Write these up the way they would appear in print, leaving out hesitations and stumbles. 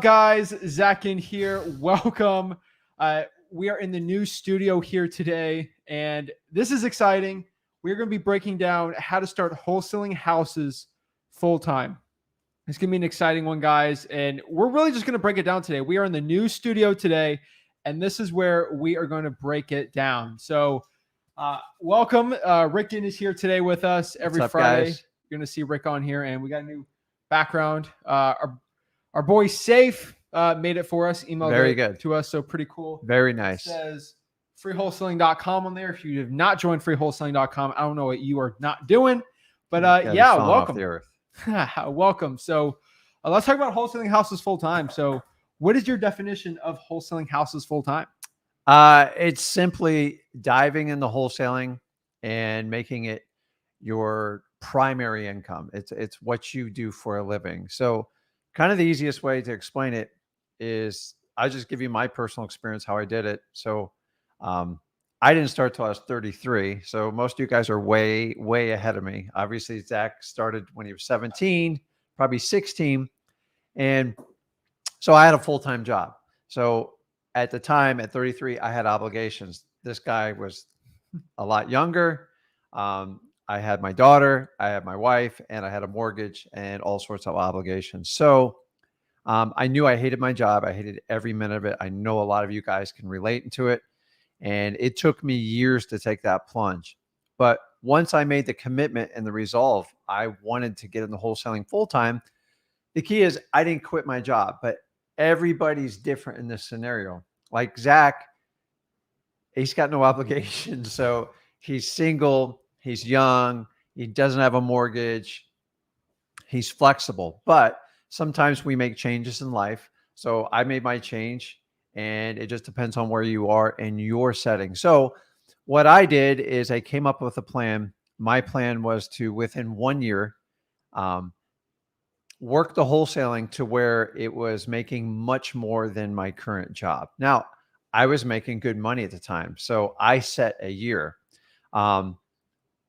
Guys, Zach Ginn here. Welcome. We are in the new studio here today, and this is exciting. We're going to be breaking down how to start wholesaling houses full time. It's going to be an exciting one, guys, and we're really just going to break it down today. We are in the new studio today, and this is where we are going to break it down. So, welcome. Rick Ginn is here today with us every Friday. Guys? You're going to see Rick on here, and we got a new background. Our boy Safe made it for us, emailed Very it good to us, so pretty cool. Very nice. It says freewholesaling.com on there. If you have not joined freewholesaling.com, I don't know what you are not doing, but yeah, welcome. Welcome. So let's talk about wholesaling houses full time. So what is your definition of wholesaling houses full time? It's simply diving into wholesaling and making it your primary income. It's what you do for a living. So kind of the easiest way to explain it is I'll just give you my personal experience, how I did it. So I didn't start till I was 33. So most of you guys are way, way ahead of me. Obviously, Zach started when he was 17, probably 16. And so I had a full-time job. So at the time, at 33, I had obligations. This guy was a lot younger. I had my daughter, I had my wife, and I had a mortgage and all sorts of obligations. So I knew I hated my job. I hated every minute of it. I know a lot of you guys can relate to it. And it took me years to take that plunge. But once I made the commitment and the resolve, I wanted to get into wholesaling full time. The key is I didn't quit my job, but everybody's different in this scenario. Like Zach, he's got no obligations. So he's single. He's young. He doesn't have a mortgage. He's flexible, but sometimes we make changes in life. So I made my change, and it just depends on where you are in your setting. So what I did is I came up with a plan. My plan was to, within 1 year, work the wholesaling to where it was making much more than my current job. Now, I was making good money at the time. So I set a year.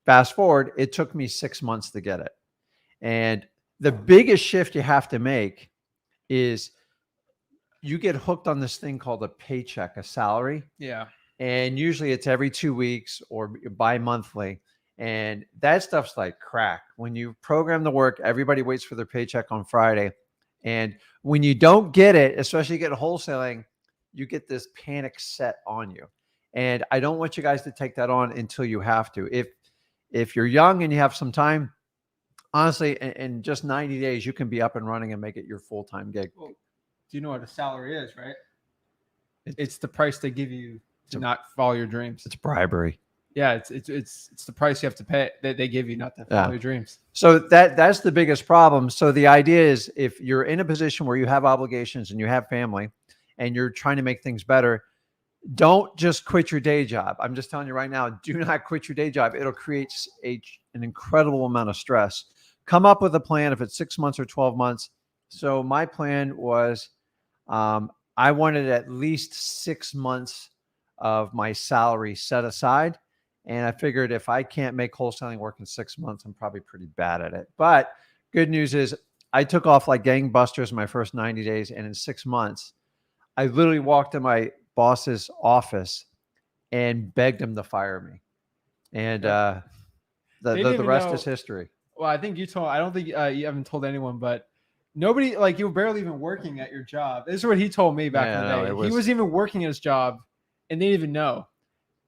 Fast forward, it took me 6 months to get it. And the biggest shift you have to make is you get hooked on this thing called a paycheck, a salary. Yeah. And usually it's every 2 weeks or bi-monthly. And that stuff's like crack. When you program the work, everybody waits for their paycheck on Friday. And when you don't get it, especially get wholesaling, you get this panic set on you. And I don't want you guys to take that on until you have to. If you're young and you have some time, honestly, in just 90 days, you can be up and running and make it your full-time gig. Well, do you know what a salary is, right? It's the price they give you to not follow your dreams. It's bribery. Yeah, it's the price you have to pay that they give you not to follow your dreams. So that's the biggest problem. So the idea is if you're in a position where you have obligations and you have family and you're trying to make things better, don't just quit your day job. I'm just telling you right now, do not quit your day job. It'll create an incredible amount of stress. Come up with a plan if it's 6 months or 12 months. So my plan was I wanted at least 6 months of my salary set aside. And I figured if I can't make wholesaling work in 6 months, I'm probably pretty bad at it. But good news is I took off like gangbusters in my first 90 days. And in 6 months, I literally walked in my boss's office and begged him to fire me. And the rest is history. Well, I think I don't think you haven't told anyone, but nobody, like, you were barely even working at your job. This is what he told me back in the day. He was even working at his job and they didn't even know.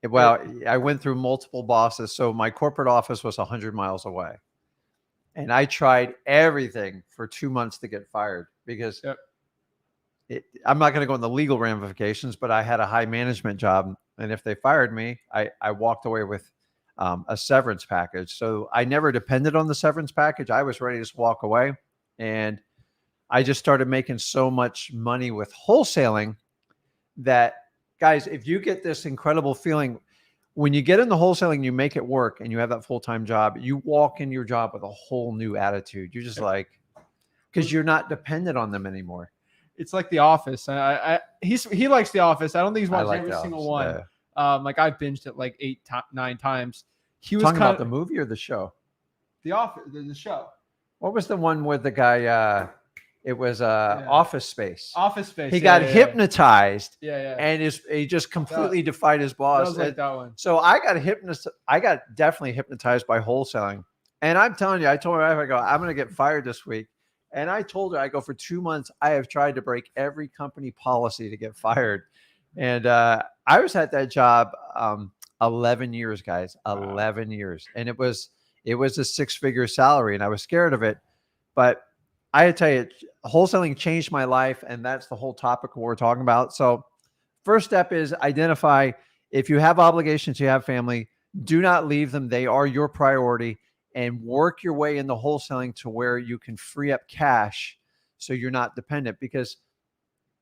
Well, I went through multiple bosses. So my corporate office was 100 miles away. And I tried everything for 2 months to get fired because I'm not going to go into legal ramifications, but I had a high management job. And if they fired me, I walked away with a severance package. So I never depended on the severance package. I was ready to just walk away. And I just started making so much money with wholesaling that, guys, if you get this incredible feeling, when you get into wholesaling, you make it work and you have that full-time job, you walk in your job with a whole new attitude. You're just like, because you're not dependent on them anymore. It's like The Office. He likes The Office. I don't think he's watched every single one. Yeah. Like I've binged it like 9 times. He was talking about the movie or the show? The Office, the show. What was the one with the guy? It was Yeah. Office Space. Office Space. He yeah, got yeah, hypnotized, Yeah. and he just completely defied his That boss. was like that one. So I got definitely hypnotized by wholesaling. And I'm telling you, I told my wife, I go, I'm going to get fired this week. And I told her, I go, for 2 months, I have tried to break every company policy to get fired. And I was at that job 11 years, guys, 11 years. And it was a 6-figure salary, and I was scared of it. But I tell you, wholesaling changed my life, and that's the whole topic we're talking about. So first step is identify if you have obligations, you have family, do not leave them. They are your priority, and work your way into wholesaling to where you can free up cash so you're not dependent, because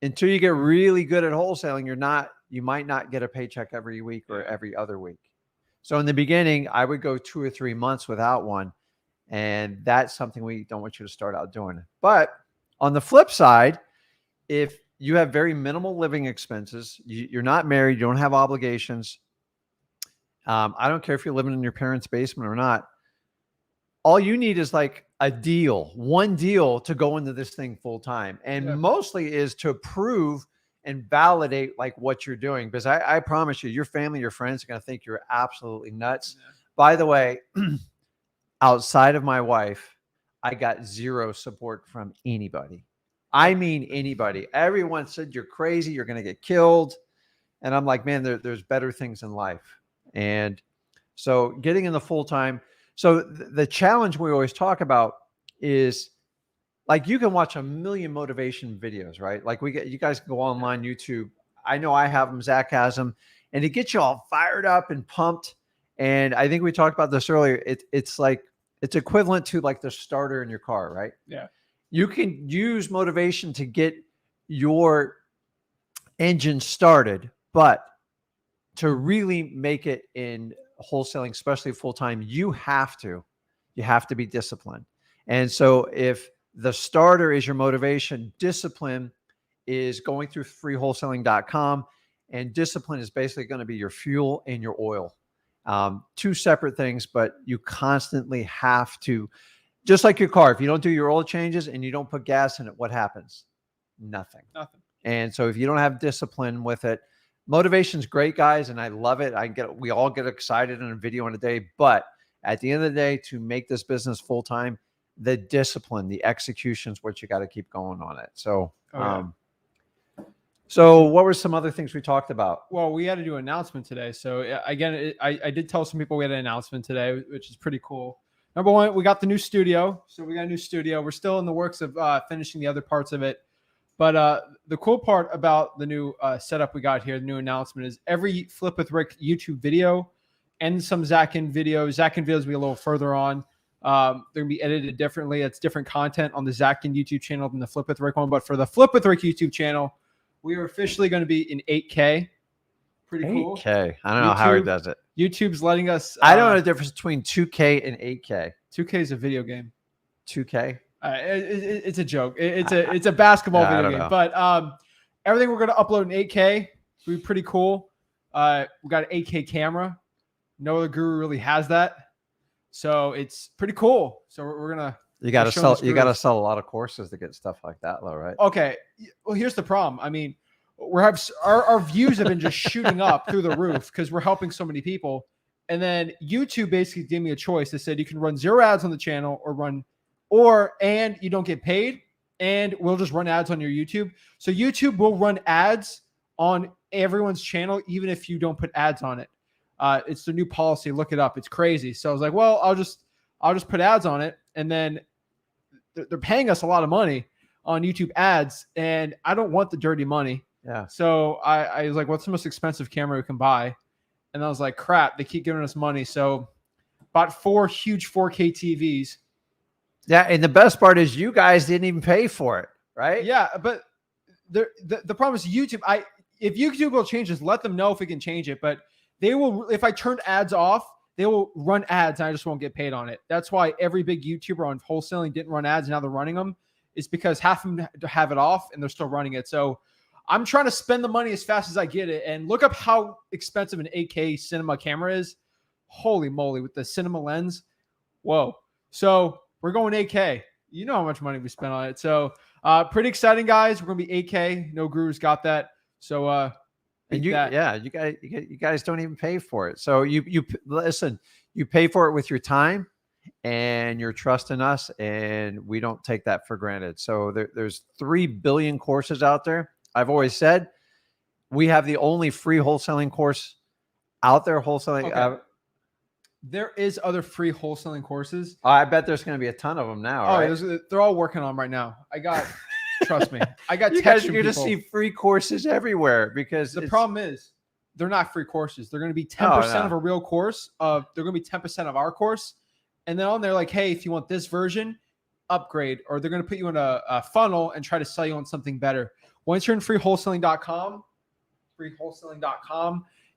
until you get really good at wholesaling, you might not get a paycheck every week or every other week. So in the beginning, I would go 2 or 3 months without one. And that's something we don't want you to start out doing. But on the flip side, if you have very minimal living expenses, you're not married, you don't have obligations. I don't care if you're living in your parents' basement or not. All you need is like one deal to go into this thing full time. And mostly is to prove and validate like what you're doing. Because I promise you, your family, your friends are going to think you're absolutely nuts. Yeah. By the way, outside of my wife, I got zero support from anybody. I mean, anybody. Everyone said, you're crazy, you're going to get killed. And I'm like, man, there's better things in life. And so getting in the full time. So the challenge we always talk about is, like, you can watch a million motivation videos, right? Like you guys can go online, YouTube. I know I have them, Zach has them, and it gets you all fired up and pumped. And I think we talked about this earlier. It's like, it's equivalent to like the starter in your car, right? Yeah. You can use motivation to get your engine started, but to really make it in wholesaling, especially full-time, you have to be disciplined. And so if the starter is your motivation, discipline is going through freewholesaling.com, and discipline is basically going to be your fuel and your oil. 2 separate things, but you constantly have to, just like your car, if you don't do your oil changes and you don't put gas in it, what happens? Nothing. And so if you don't have discipline with it, motivation's great, guys, and I love it. We all get excited in a video in a day, but at the end of the day, to make this business full-time, the discipline, the execution is what you got to keep going on it. So, so what were some other things we talked about? Well, we had to do an announcement today. So again, I did tell some people we had an announcement today, which is pretty cool. Number one, we got the new studio. So we got a new studio. We're still in the works of finishing the other parts of it. But the cool part about the new setup we got here, the new announcement, is every Flip with Rick YouTube video and some Zach Ginn videos. Zach Ginn videos will be a little further on. They're going to be edited differently. It's different content on the Zach Ginn YouTube channel than the Flip with Rick one. But for the Flip with Rick YouTube channel, we are officially going to be in 8K. Pretty cool. 8K. I don't know how he does it. YouTube's letting us. I don't know the difference between 2K and 8K. 2K is a video game. 2K. It's a joke. It's a basketball video game. But everything we're going to upload in 8K will be pretty cool. We got an 8K camera. No other guru really has that, so it's pretty cool. So we're gonna. You got to sell. You got to sell a lot of courses to get stuff like that, though, right? Okay. Well, here's the problem. I mean, our views have been just shooting up through the roof because we're helping so many people. And then YouTube basically gave me a choice. They said you can run 0 ads on the channel and you don't get paid, and we'll just run ads on your YouTube. So YouTube will run ads on everyone's channel, even if you don't put ads on it. It's the new policy. Look it up. It's crazy. So I was like, well, I'll just put ads on it, and then they're paying us a lot of money on YouTube ads, and I don't want the dirty money. Yeah. So I was like, what's the most expensive camera we can buy? And I was like, crap, they keep giving us money. So bought 4 huge 4K TVs. Yeah, and the best part is you guys didn't even pay for it, right? Yeah, but the problem is YouTube. If YouTube will change this, let them know if we can change it. But they will, if I turn ads off, they will run ads, and I just won't get paid on it. That's why every big YouTuber on wholesaling didn't run ads, and now they're running them. It's because half of them have it off, and they're still running it. So I'm trying to spend the money as fast as I get it. And look up how expensive an 8K cinema camera is. Holy moly, with the cinema lens. Whoa. So we're going 8K. You know how much money we spent on it. So Pretty exciting, guys. We're gonna be 8K. No Guru's got that. So And beat you, that. yeah, you guys don't even pay for it. So you listen, you pay for it with your time and your trust in us, and we don't take that for granted. So there's 3 billion courses out there. I've always said we have the only free wholesaling course out there. Wholesaling. Okay. There is other free wholesaling courses. I bet there's going to be a ton of them now. Oh, right? they're all working on them right now. I got, trust me, I got You texts guys from are going to people. see free courses everywhere because The problem is they're not free courses. They're going to be 10% no. of a real course. They're going to be 10% of our course. And then on there, like, hey, if you want this version, upgrade. Or they're going to put you in a funnel and try to sell you on something better. Once you're in freewholesaling.com,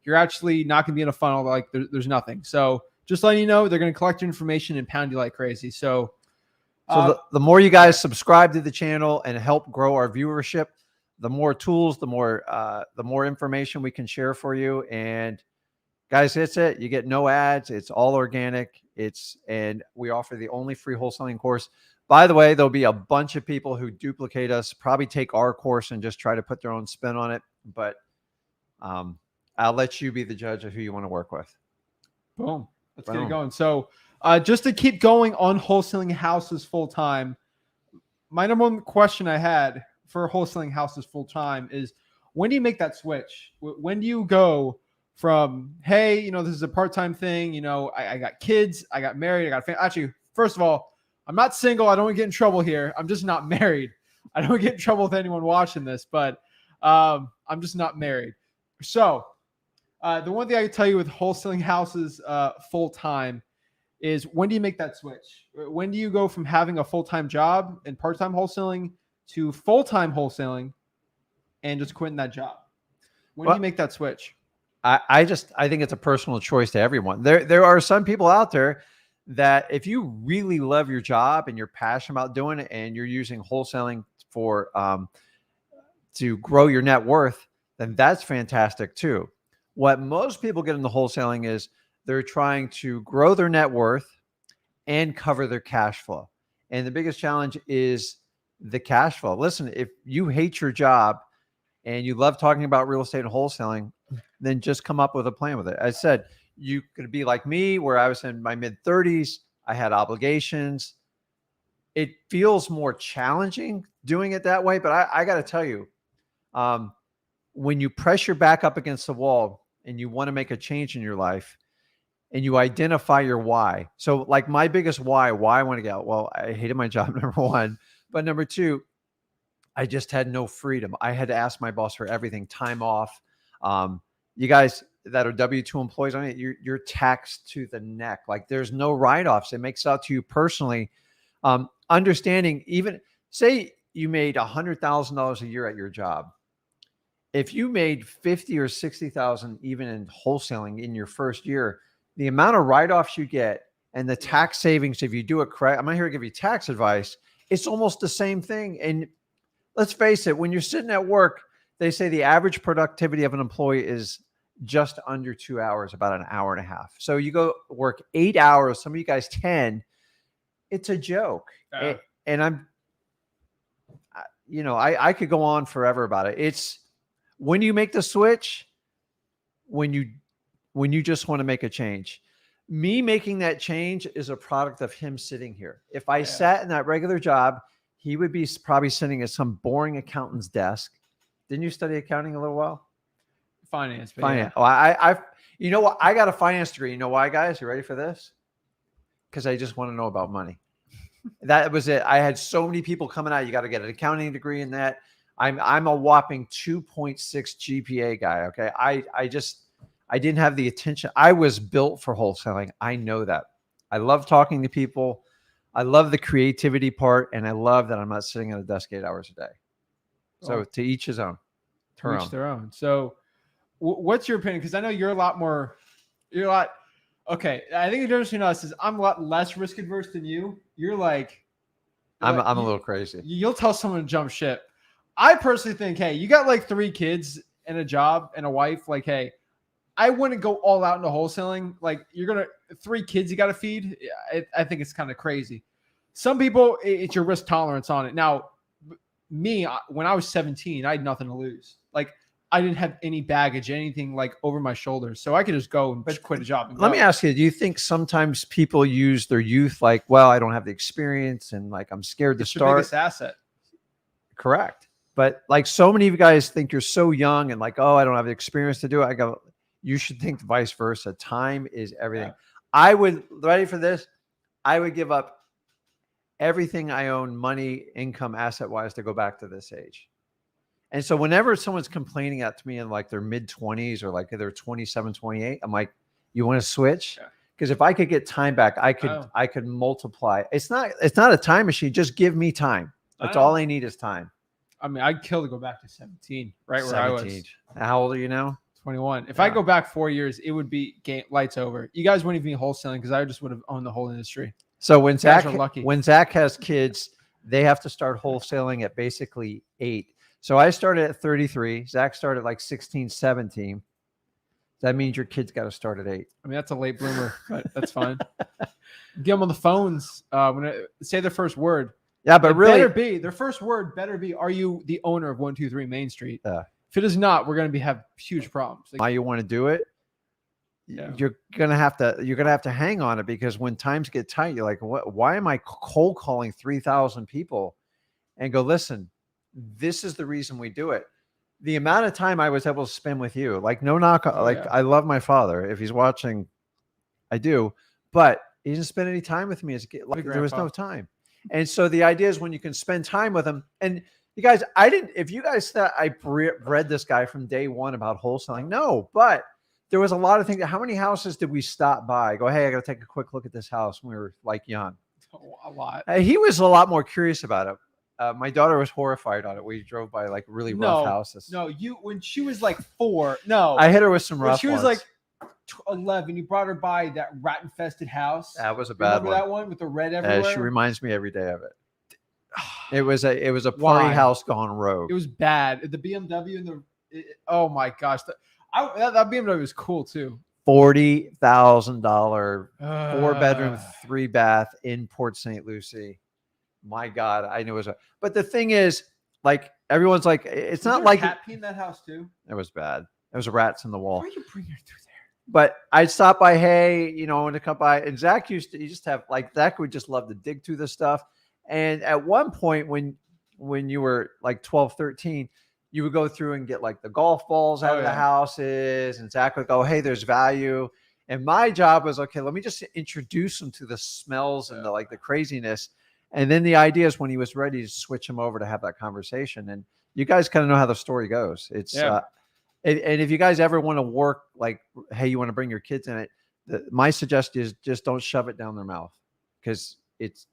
you're actually not going to be in a funnel. Like there's nothing. So just letting you know, they're going to collect your information and pound you like crazy. So the more you guys subscribe to the channel and help grow our viewership, the more tools, the more information we can share for you. And guys, that's it. You get no ads. It's all organic. And we offer the only free wholesaling course. By the way, there'll be a bunch of people who duplicate us, probably take our course and just try to put their own spin on it. But I'll let you be the judge of who you want to work with. Boom. Let's get it going. So just to keep going on wholesaling houses full time, my number one question I had for wholesaling houses full time is, when do you make that switch? When do you go from, hey, this is a part-time thing. I got kids, I got married, I got family. Actually, first of all, I'm not single. I don't want to get in trouble here. I'm just not married. I don't get in trouble with anyone watching this, but I'm just not married. So the one thing I can tell you with wholesaling houses full time is, when do you make that switch? When do you go from having a full-time job and part-time wholesaling to full-time wholesaling and just quitting that job? When do you make that switch? I think it's a personal choice to everyone. There are some people out there that if you really love your job and you're passionate about doing it and you're using wholesaling for to grow your net worth, then that's fantastic too. What most people get into wholesaling is they're trying to grow their net worth and cover their cash flow. And the biggest challenge is the cash flow. Listen, if you hate your job and you love talking about real estate and wholesaling, then just come up with a plan with it. I said, you could be like me, where I was in my mid-30s. I had obligations. It feels more challenging doing it that way. But I got to tell you, when you press your back up against the wall and you want to make a change in your life and you identify your why. So like my biggest why I want to get out. Well, I hated my job, number one. But number two, I just had no freedom. I had to ask my boss for everything, time off. You guys that are W-2 employees, I mean, you're taxed to the neck. Like there's no write-offs. It makes out to you personally. Understanding, even say you made $100,000 a year at your job. If you made 50 or 60,000 even in wholesaling in your first year, the amount of write-offs you get and the tax savings, if you do it correct, I'm not here to give you tax advice. It's almost the same thing. And let's face it, when you're sitting at work, they say the average productivity of an employee is just under 2 hours, about an hour and a half. So you go work 8 hours, some of you guys 10. It's a joke. And I could go on forever about it. It's when you make the switch, when you just want to make a change. Me making that change is a product of him sitting here. If I sat in that regular job, he would be probably sitting at some boring accountant's desk. Didn't you study accounting a little while? Finance. Finance. Yeah. You know what? I got a finance degree. You know why, guys? You ready for this? Because I just want to know about money. That was it. I had so many people coming out. You got to get an accounting degree in that. I'm a whopping 2.6 GPA guy. Okay. I didn't have the attention. I was built for wholesaling. I know that. I love talking to people. I love the creativity part. And I love that I'm not sitting at a desk 8 hours a day. So to each his own. To each their own. So what's your opinion? Because I know you're a lot. Okay. I think the difference between us is I'm a lot less risk adverse than you. I'm a little crazy. You'll tell someone to jump ship. I personally think, hey, you got like 3 kids and a job and a wife. Like, hey, I wouldn't go all out into wholesaling. Like 3 kids you got to feed. I think it's kind of crazy. Some people, it's your risk tolerance on it. Now, when I was 17, I had nothing to lose. Like I didn't have any baggage, anything like over my shoulders. So I could just go and quit a job. And Let go. me ask you, do you think sometimes people use their youth like, well, I don't have the experience and like I'm scared to It's your start? biggest asset. Correct. But like so many of you guys think you're so young and like, oh, I don't have the experience to do it. I go, you should think vice versa. Time is everything. Yeah. I would, ready for this, I would give up everything I own, money, income, asset wise, to go back to this age. And so whenever someone's complaining at to me in like their mid 20s or like they're 27, 28, I'm like, you want to switch? Because if I could get time back, I could multiply. It's not a time machine. Just give me time. That's all I need is time. I mean, I'd kill to go back to 17, right where I was. How old are you now? 21. If I go back 4 years, it would be lights over. You guys wouldn't even be wholesaling because I just would have owned the whole industry. So when Zach has kids, they have to start wholesaling at basically 8. So I started at 33. Zach started like 16, 17. That means your kids got to start at 8. I mean, that's a late bloomer, but that's fine. Get them on the phones. Say their first word. Yeah, but their first word better be, are you the owner of 123 Main Street? If it is not, we're going to have huge problems. Why you want to do it? Yeah. You're gonna have to hang on it, because when times get tight, you're like, why am I cold calling 3,000 people? And go, listen, this is the reason we do it. The amount of time I was able to spend with you, like no knock, I love my father. If he's watching, I do, but he didn't spend any time with me as a kid. Like, there was no time. And so the idea is when you can spend time with him, and you guys, if you guys thought I read this guy from day one about wholesaling, no, but there was a lot of things. How many houses did we stop by? Go, hey, I got to take a quick look at this house when we were like young. A lot. He was a lot more curious about it. My daughter was horrified on it. We drove by like really rough houses. No, when she was like 4, no. I hit her with some rough When she was like 11, you brought her by that rat-infested house. That was a bad one. Remember that one with the red everywhere? She reminds me every day of it. It was a party house gone rogue. It was bad. The BMW and oh my gosh. That BMW was cool too. $40,000 4-bedroom, 3-bath in Port St. Lucie. My God, I knew it was. But the thing is, like, everyone's like, it's not like cat pee in that house too. It was bad. There was rats in the wall. Why you bring her through there? But I'd stop by, hey, when to come by, and Zach you just have like Zach would just love to dig through this stuff. And at one point, when you were like 12, 13. You would go through and get like the golf balls out of the houses, and Zach would go, hey, there's value. And my job was, okay, let me just introduce him to the smells and the craziness. And then the idea is when he was ready to switch him over to have that conversation. And you guys kind of know how the story goes. It's and if you guys ever want to work, like, hey, you want to bring your kids in it, my suggestion is just don't shove it down their mouth, because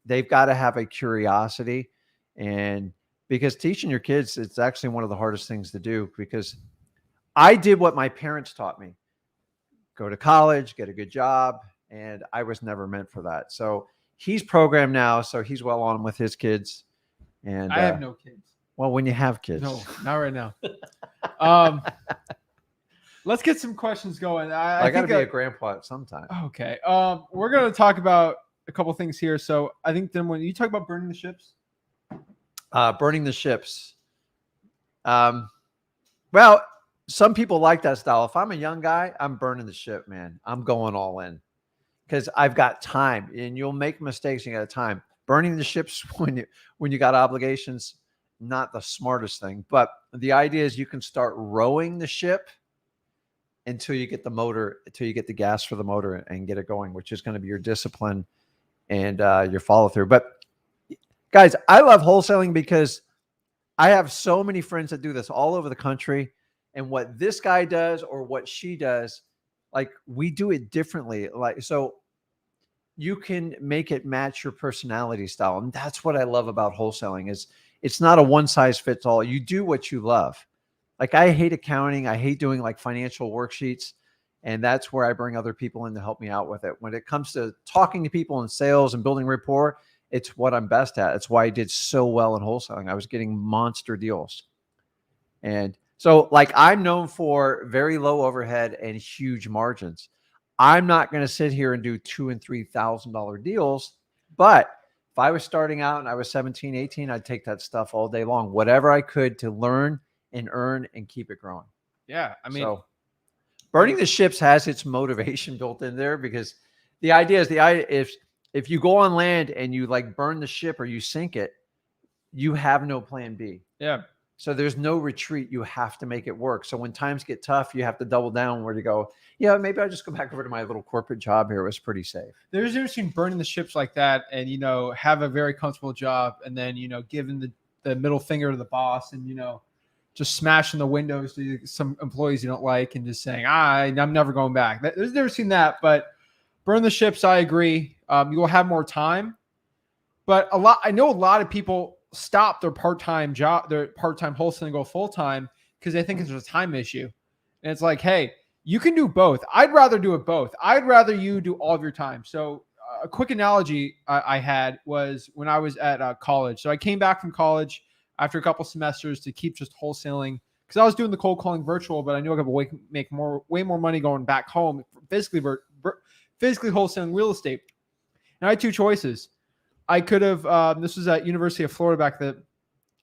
they've got to have a curiosity. And because teaching your kids, it's actually one of the hardest things to do, because I did what my parents taught me. Go to college, get a good job. And I was never meant for that. So he's programmed now. So he's well on with his kids. And I have no kids. Well, when you have kids. No, not right now. Let's get some questions going. I got to be a grandpa at some time. Okay. We're going to talk about a couple things here. So I think then when you talk about burning the ships. Burning the ships. Well, some people like that style. If I'm a young guy, I'm burning the ship, man. I'm going all in because I've got time, and you'll make mistakes. You got time. Burning the ships when you got obligations, not the smartest thing. But the idea is you can start rowing the ship until you get the gas for the motor and get it going, which is going to be your discipline and your follow through. But guys, I love wholesaling because I have so many friends that do this all over the country. And what this guy does or what she does, like, we do it differently. Like, so you can make it match your personality style. And that's what I love about wholesaling is it's not a one size fits all. You do what you love. Like, I hate accounting. I hate doing like financial worksheets. And that's where I bring other people in to help me out with it. When it comes to talking to people in sales and building rapport, it's what I'm best at. It's why I did so well in wholesaling. I was getting monster deals. And so, like, I'm known for very low overhead and huge margins. I'm not going to sit here and do $2,000 and $3,000 deals, but If I was starting out and I was 17, 18, I'd take that stuff all day long, whatever I could to learn and earn and keep it growing. Yeah. I mean, So burning the ships has its motivation built in there, because the idea is if you go on land and you like burn the ship or you sink it, you have no plan B. yeah. So there's no retreat. You have to make it work. So when times get tough, you have to double down where to go. Yeah, maybe I'll just go back over to my little corporate job here. It was pretty safe. There's interesting burning the ships like that and, have a very comfortable job and then, giving the middle finger to the boss and, just smashing the windows to some employees you don't like and just saying, I'm never going back. There's never seen that, but burn the ships. I agree. You will have more time, but I know a lot of people stop their part-time job, their part-time wholesaling and go full-time because they think it's a time issue. And it's like, hey, you can do both. I'd rather do it both. I'd rather you do all of your time. So a quick analogy I had was when I was at college. So I came back from college after a couple semesters to keep just wholesaling because I was doing the cold calling virtual, but I knew I could make way more money going back home, physically wholesaling real estate. And I had two choices. I could have, this was at University of Florida back the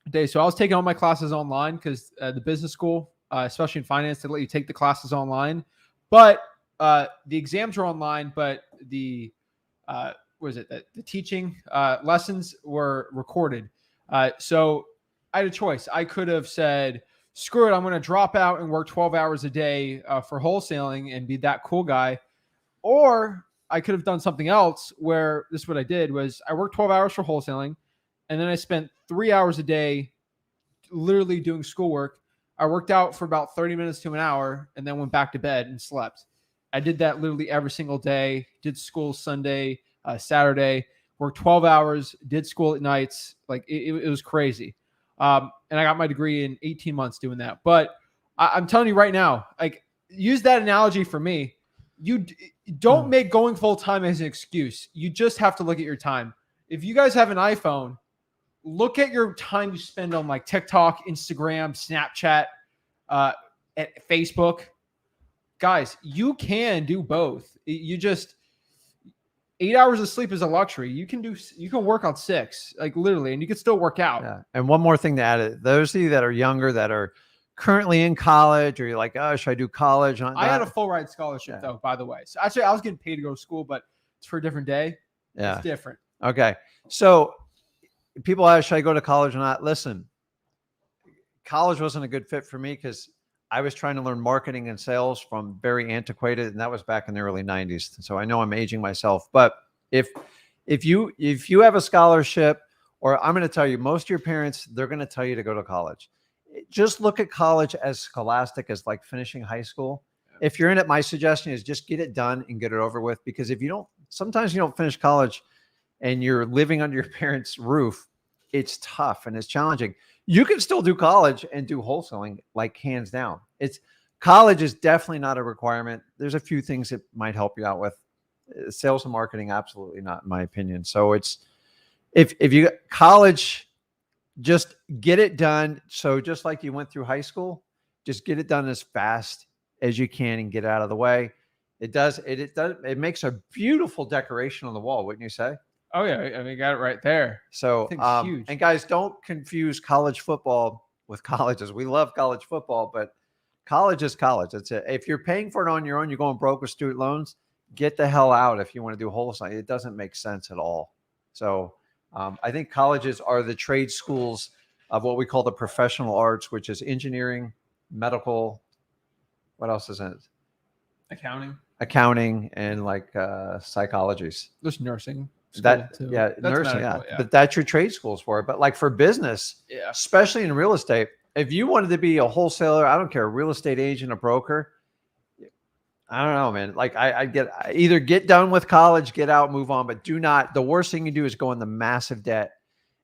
day. So I was taking all my classes online because the business school, especially in finance, they let you take the classes online. But the exams were online, but the teaching lessons were recorded. So I had a choice. I could have said, screw it, I'm going to drop out and work 12 hours a day for wholesaling and be that cool guy. Or I could have done something else where this is what I did was I worked 12 hours for wholesaling and then I spent 3 hours a day literally doing schoolwork. I worked out for about 30 minutes to an hour and then went back to bed and slept. I did that literally every single day, did school Sunday, Saturday, worked 12 hours, did school at nights. Like it was crazy. And I got my degree in 18 months doing that. But I'm telling you right now, like use that analogy for me. You don't make going full time as an excuse. You just have to look at your time. If you guys have an iPhone, look at your time you spend on like TikTok, Instagram, Snapchat, at Facebook. Guys, you can do both. You just 8 hours of sleep is a luxury. You can work on 6, like literally, and you can still work out. Yeah. And one more thing to add, those of you that are younger, that are currently in college, or you're like, oh, should I do college? I had a full ride scholarship though, by the way. So actually I was getting paid to go to school, but it's for a different day. Yeah. It's different. Okay. So people ask, should I go to college or not? Listen, college wasn't a good fit for me because I was trying to learn marketing and sales from very antiquated, and that was back in the early 90s. So I know I'm aging myself, but if you have a scholarship, or I'm going to tell you, most of your parents, they're going to tell you to go to college. Just look at college as scholastic as like finishing high school. If you're in it, my suggestion is just get it done and get it over with, because if you don't, sometimes you don't finish college and you're living under your parents' roof, it's tough and it's challenging. You can still do college and do wholesaling, like hands down. College is definitely not a requirement. There's a few things that might help you out with. Sales and marketing, absolutely not, in my opinion. So it's, if you college, just get it done. So just like you went through high school, just get it done as fast as you can and get out of the way. It makes a beautiful decoration on the wall, wouldn't you say? Oh yeah, I mean, got it right there. So, huge. And guys, don't confuse college football with colleges. We love college football, but college is college. That's it. If you're paying for it on your own, you're going broke with student loans, get the hell out if you want to do wholesaling. It doesn't make sense at all. So I think colleges are the trade schools of what we call the professional arts, which is engineering, medical, what else is in it? Accounting, and like psychologies. There's nursing. Nursing, medical, yeah. But that's your trade schools for it. But like for business, especially in real estate, if you wanted to be a wholesaler, I don't care, a real estate agent, a broker, I don't know, man. Like I either get done with college, get out, move on, but do not. The worst thing you do is go into massive debt,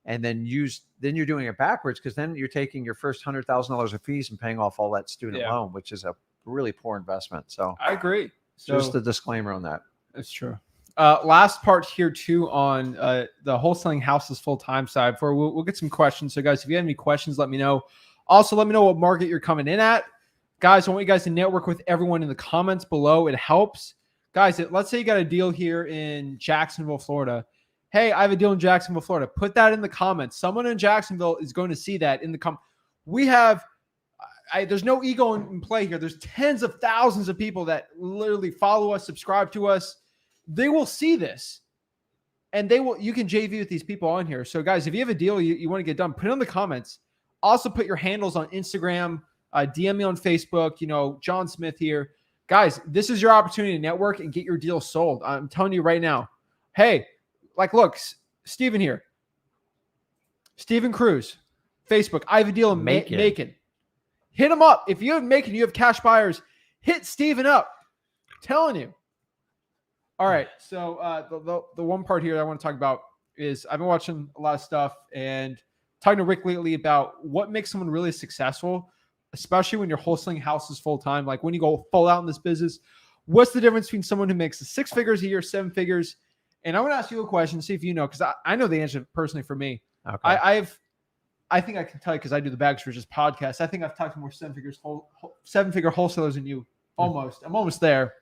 and then you're doing it backwards, because then you're taking your first $100,000 of fees and paying off all that student loan, which is a really poor investment. So I agree. Just a disclaimer on that. That's true. Last part here too on the wholesaling houses full-time side. Before we'll get some questions. So guys, if you have any questions, let me know. Also, let me know what market you're coming in at. Guys, I want you guys to network with everyone in the comments below. It helps. Guys, let's say you got a deal here in Jacksonville, Florida. Hey, I have a deal in Jacksonville, Florida. Put that in the comments. Someone in Jacksonville is going to see that in the We have, there's no ego in play here. There's tens of thousands of people that literally follow us, subscribe to us. They will see this. And you can JV with these people on here. So guys, if you have a deal you want to get done, put it in the comments. Also put your handles on Instagram, DM me on Facebook, John Smith here. Guys, this is your opportunity to network and get your deal sold. I'm telling you right now. Hey, look, Steven here. Steven Cruz, Facebook. I have a deal in Macon. Hit him up. If you have Macon, you have cash buyers, hit Steven up. I'm telling you. All right. So the one part here I want to talk about is I've been watching a lot of stuff and talking to Rick lately about what makes someone really successful, especially when you're wholesaling houses full time. Like when you go full out in this business, what's the difference between someone who makes 6 figures a year, 7 figures? And I want to ask you a question, see if you know, because I know the answer personally for me. Okay. I think I can tell you because I do the Bags for Just podcast. I think I've talked to more 7-figure wholesalers than you. Almost. I'm almost there.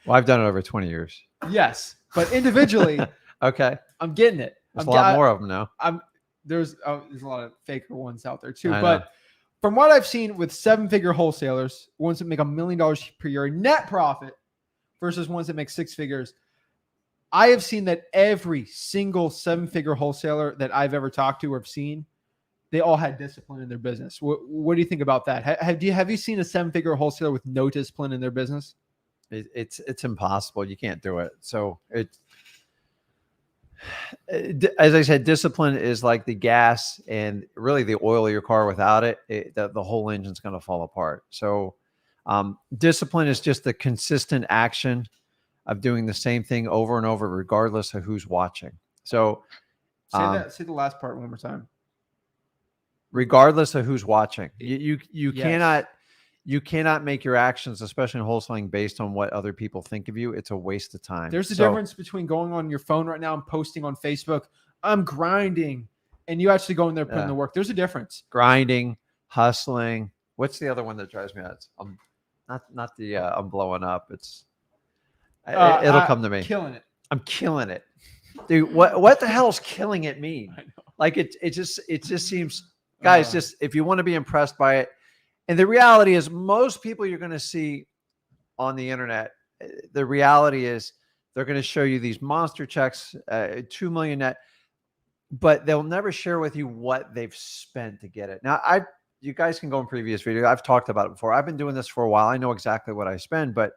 Well, I've done it over 20 years. Yes, but individually, okay, I'm getting it. There's a lot more of them now. There's a lot of faker ones out there too. But from what I've seen with 7-figure wholesalers, ones that make $1 million per year net profit versus ones that make 6 figures, I have seen that every single 7-figure wholesaler that I've ever talked to or have seen, they all had discipline in their business. What do you think about that? Have you seen a 7-figure wholesaler with no discipline in their business? It's impossible. You can't do it. So as I said, discipline is like the gas and really the oil of your car. Without it, the whole engine's going to fall apart. So discipline is just the consistent action of doing the same thing over and over, regardless of who's watching. So say the last part one more time. Regardless of who's watching, you Yes. you cannot make your actions, especially in wholesaling, based on what other people think of you. It's a waste of time. There's a difference between going on your phone right now and posting on Facebook, I'm grinding, and you actually go in there putting the work. There's a difference. Grinding, hustling. What's the other one that drives me nuts? Not the I'm blowing up. It'll come to me. Killing it. I'm killing it. Dude, what the hell's killing it mean? I know. Like it just seems, guys, just if you want to be impressed by it. And the reality is most people you're going to see on the internet, the reality is they're going to show you these monster checks, 2 million net, but they'll never share with you what they've spent to get it. Now, you guys can go in previous videos. I've talked about it before. I've been doing this for a while. I know exactly what I spend, but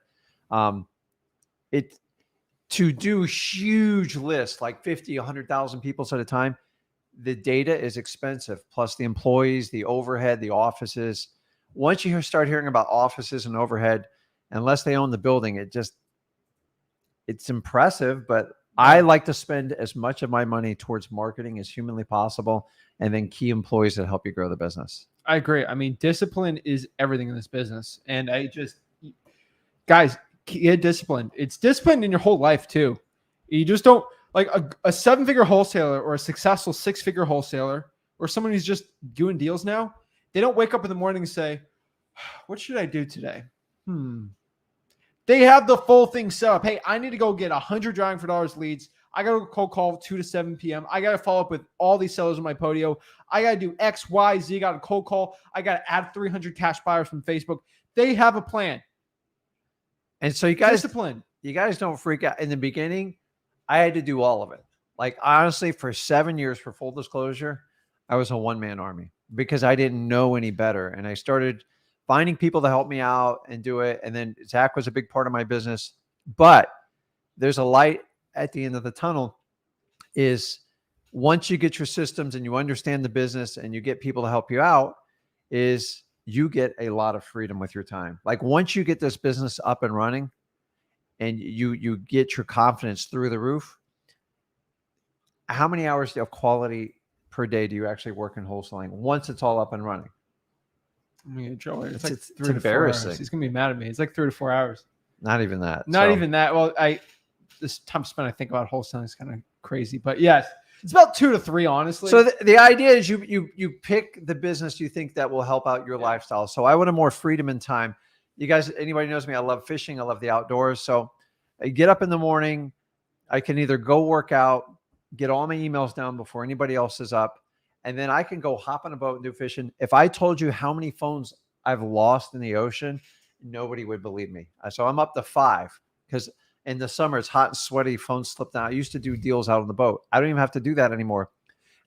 to do huge lists like 50, 100,000 people at a time, the data is expensive, plus the employees, the overhead, the offices. Once you start hearing about offices and overhead, unless they own the building, it's impressive, but I like to spend as much of my money towards marketing as humanly possible, and then key employees that help you grow the business. I agree. I mean, discipline is everything in this business. And guys, get disciplined. It's discipline in your whole life too. You just don't like a 7-figure wholesaler or a successful 6-figure wholesaler or someone who's just doing deals now. They don't wake up in the morning and say, what should I do today? They have the full thing set up. Hey, I need to go get 100 Driving for Dollars leads. I got to cold call 2 to 7 p.m. I got to follow up with all these sellers on my Podio. I got to do X, Y, Z. Got to cold call. I got to add 300 cash buyers from Facebook. They have a plan. And so you guys don't freak out. In the beginning, I had to do all of it. Like honestly, for 7 years, for full disclosure, I was a one-man army because I didn't know any better. And I started finding people to help me out and do it. And then Zach was a big part of my business. But there's a light at the end of the tunnel is once you get your systems and you understand the business and you get people to help you out, is you get a lot of freedom with your time. Like once you get this business up and running and you get your confidence through the roof, how many hours of quality per day do you actually work in wholesaling once it's all up and running? I mean, Joey, it's it's embarrassing. He's gonna be mad at me. It's like 3 to 4 hours. Not even that. Not even that. Well, this time spent I think about wholesaling is kind of crazy, but yes, it's about 2 to 3, honestly. So the idea is you pick the business you think that will help out your lifestyle. So I wanted more freedom and time. You guys, anybody knows me, I love fishing. I love the outdoors. So I get up in the morning. I can either go work out get all my emails down before anybody else is up, and then I can go hop on a boat and do fishing. If I told you how many phones I've lost in the ocean, nobody would believe me. So I'm up to 5 because in the summer it's hot and sweaty. Phones slip down. I used to do deals out on the boat. I don't even have to do that anymore.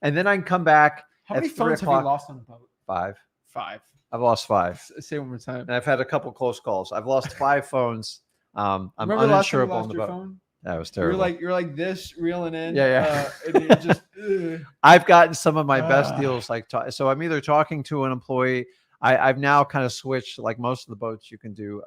And then I can come back. How many phones have you lost on the boat? 5. 5. I've lost 5. Say it one more time. And I've had a couple close calls. I've lost 5 phones. I'm Remember the last time you uninsurable on lost the your boat. phone? That was terrible. You're like this reeling in. Yeah. And it just. I've gotten some of my best deals. So I'm either talking to an employee. I've now kind of switched. Like most of the boats, you can do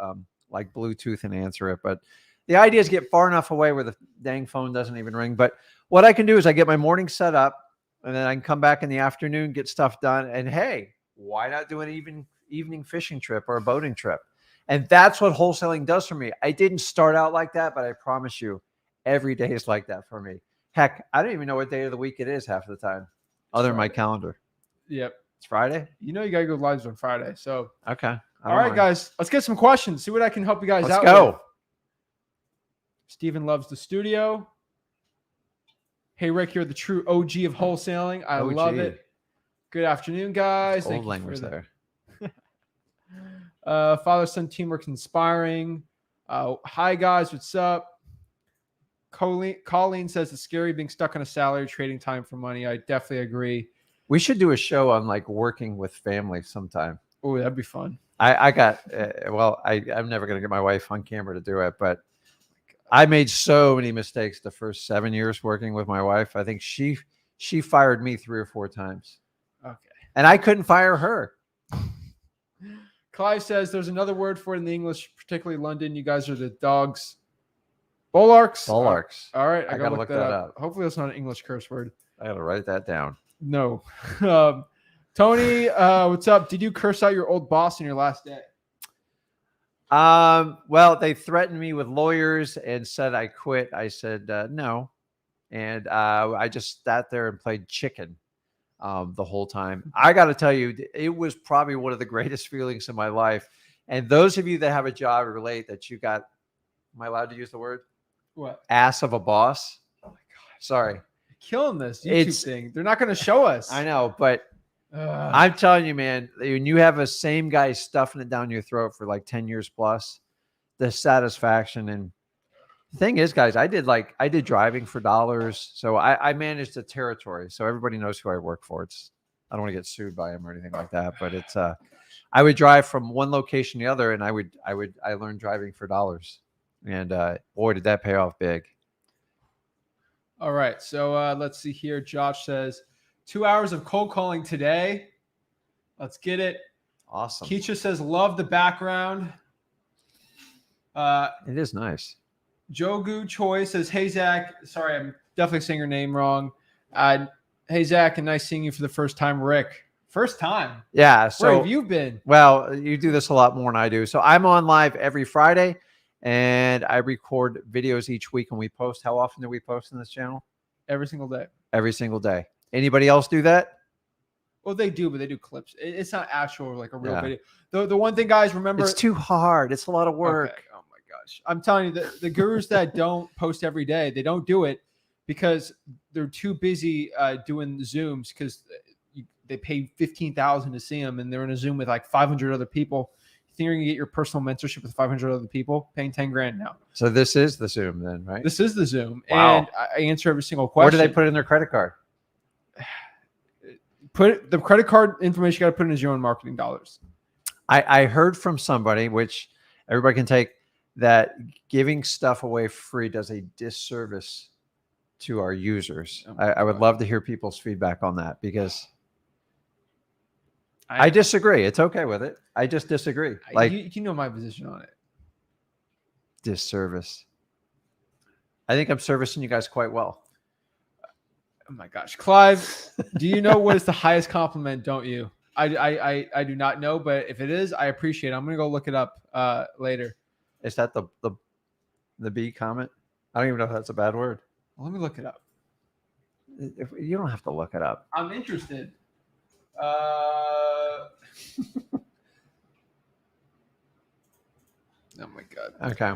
like Bluetooth and answer it. But the idea is get far enough away where the dang phone doesn't even ring. But what I can do is I get my morning set up, and then I can come back in the afternoon, get stuff done. And hey, why not do an evening fishing trip or a boating trip? And that's what wholesaling does for me. I didn't start out like that, but I promise you, every day is like that for me. Heck, I don't even know what day of the week it is half of the time, other than my calendar. Yep. It's Friday? You know you got to go live on Friday. So okay. All right, guys. Let's get some questions. See what I can help you guys out with. Let's go. Steven loves the studio. Hey, Rick, you're the true OG of wholesaling. I love it. Good afternoon, guys. Old language there. Father-son teamwork's inspiring. Hi, guys. What's up? Colleen says it's scary being stuck on a salary, trading time for money. I definitely agree. We should do a show on like working with family sometime. Oh, that'd be fun. I'm never going to get my wife on camera to do it, but I made so many mistakes the first 7 years working with my wife. I think she fired me 3 or 4 times. Okay. And I couldn't fire her. Clive says there's another word for it in the English, particularly London. You guys are the dogs. Bollarks? Bollarks. All right. I got to look that up. Hopefully that's not an English curse word. I got to write that down. No. Tony, what's up? Did you curse out your old boss on your last day? Well, they threatened me with lawyers and said I quit. I said no. And I just sat there and played chicken the whole time. I got to tell you, it was probably one of the greatest feelings in my life. And those of you that have a job relate that you got, am I allowed to use the word? What? Ass of a boss. Oh my gosh. Sorry. Killing this YouTube thing. They're not going to show us. I know, but I'm telling you, man, when you have a same guy stuffing it down your throat for like 10 years plus, the satisfaction. And the thing is, guys, I did driving for dollars. So I managed the territory. So everybody knows who I work for. I don't want to get sued by them or anything like that, but I would drive from one location to the other, and I learned driving for dollars. And boy, did that pay off big. All right. So let's see here. Josh says 2 hours of cold calling today. Let's get it. Awesome. Keisha says, love the background. It is nice. Jogu Choi says, hey, Zach. Sorry, I'm definitely saying your name wrong. Hey, Zach, and nice seeing you for the first time. Rick. First time? Yeah. So where have you been? Well, you do this a lot more than I do. So I'm on live every Friday, and I record videos each week, and we post. How often do we post on this channel? Every single day. Every single day. Anybody else do that? Well, they do, but they do clips. It's not actual, like a real video. The one thing, guys, remember. It's too hard. It's a lot of work. Okay. Oh, my gosh. I'm telling you, the gurus that don't post every day, they don't do it because they're too busy doing Zooms because they pay $15,000 to see them, and they're in a Zoom with like 500 other people. You think you're going to get your personal mentorship with 500 other people paying $10,000 now? So this is the Zoom then, right? This is the Zoom. Wow. And I answer every single question. Where do they put in their credit card? Put the credit card information, you got to put in as your own marketing dollars. I heard from somebody, which everybody can take, that giving stuff away free does a disservice to our users. I would love to hear people's feedback on that, because I disagree. It's okay with it. I just disagree. Like, you know my position on it. Disservice. I think I'm servicing you guys quite well. Oh my gosh, Clive, do you know what is the highest compliment? Don't you? I do not know, but if it is, I appreciate it. I'm gonna go look it up later. Is that the B comment? I don't even know if that's a bad word. Well, let me look it up. You don't have to look it up. I'm interested. Oh my god. Okay.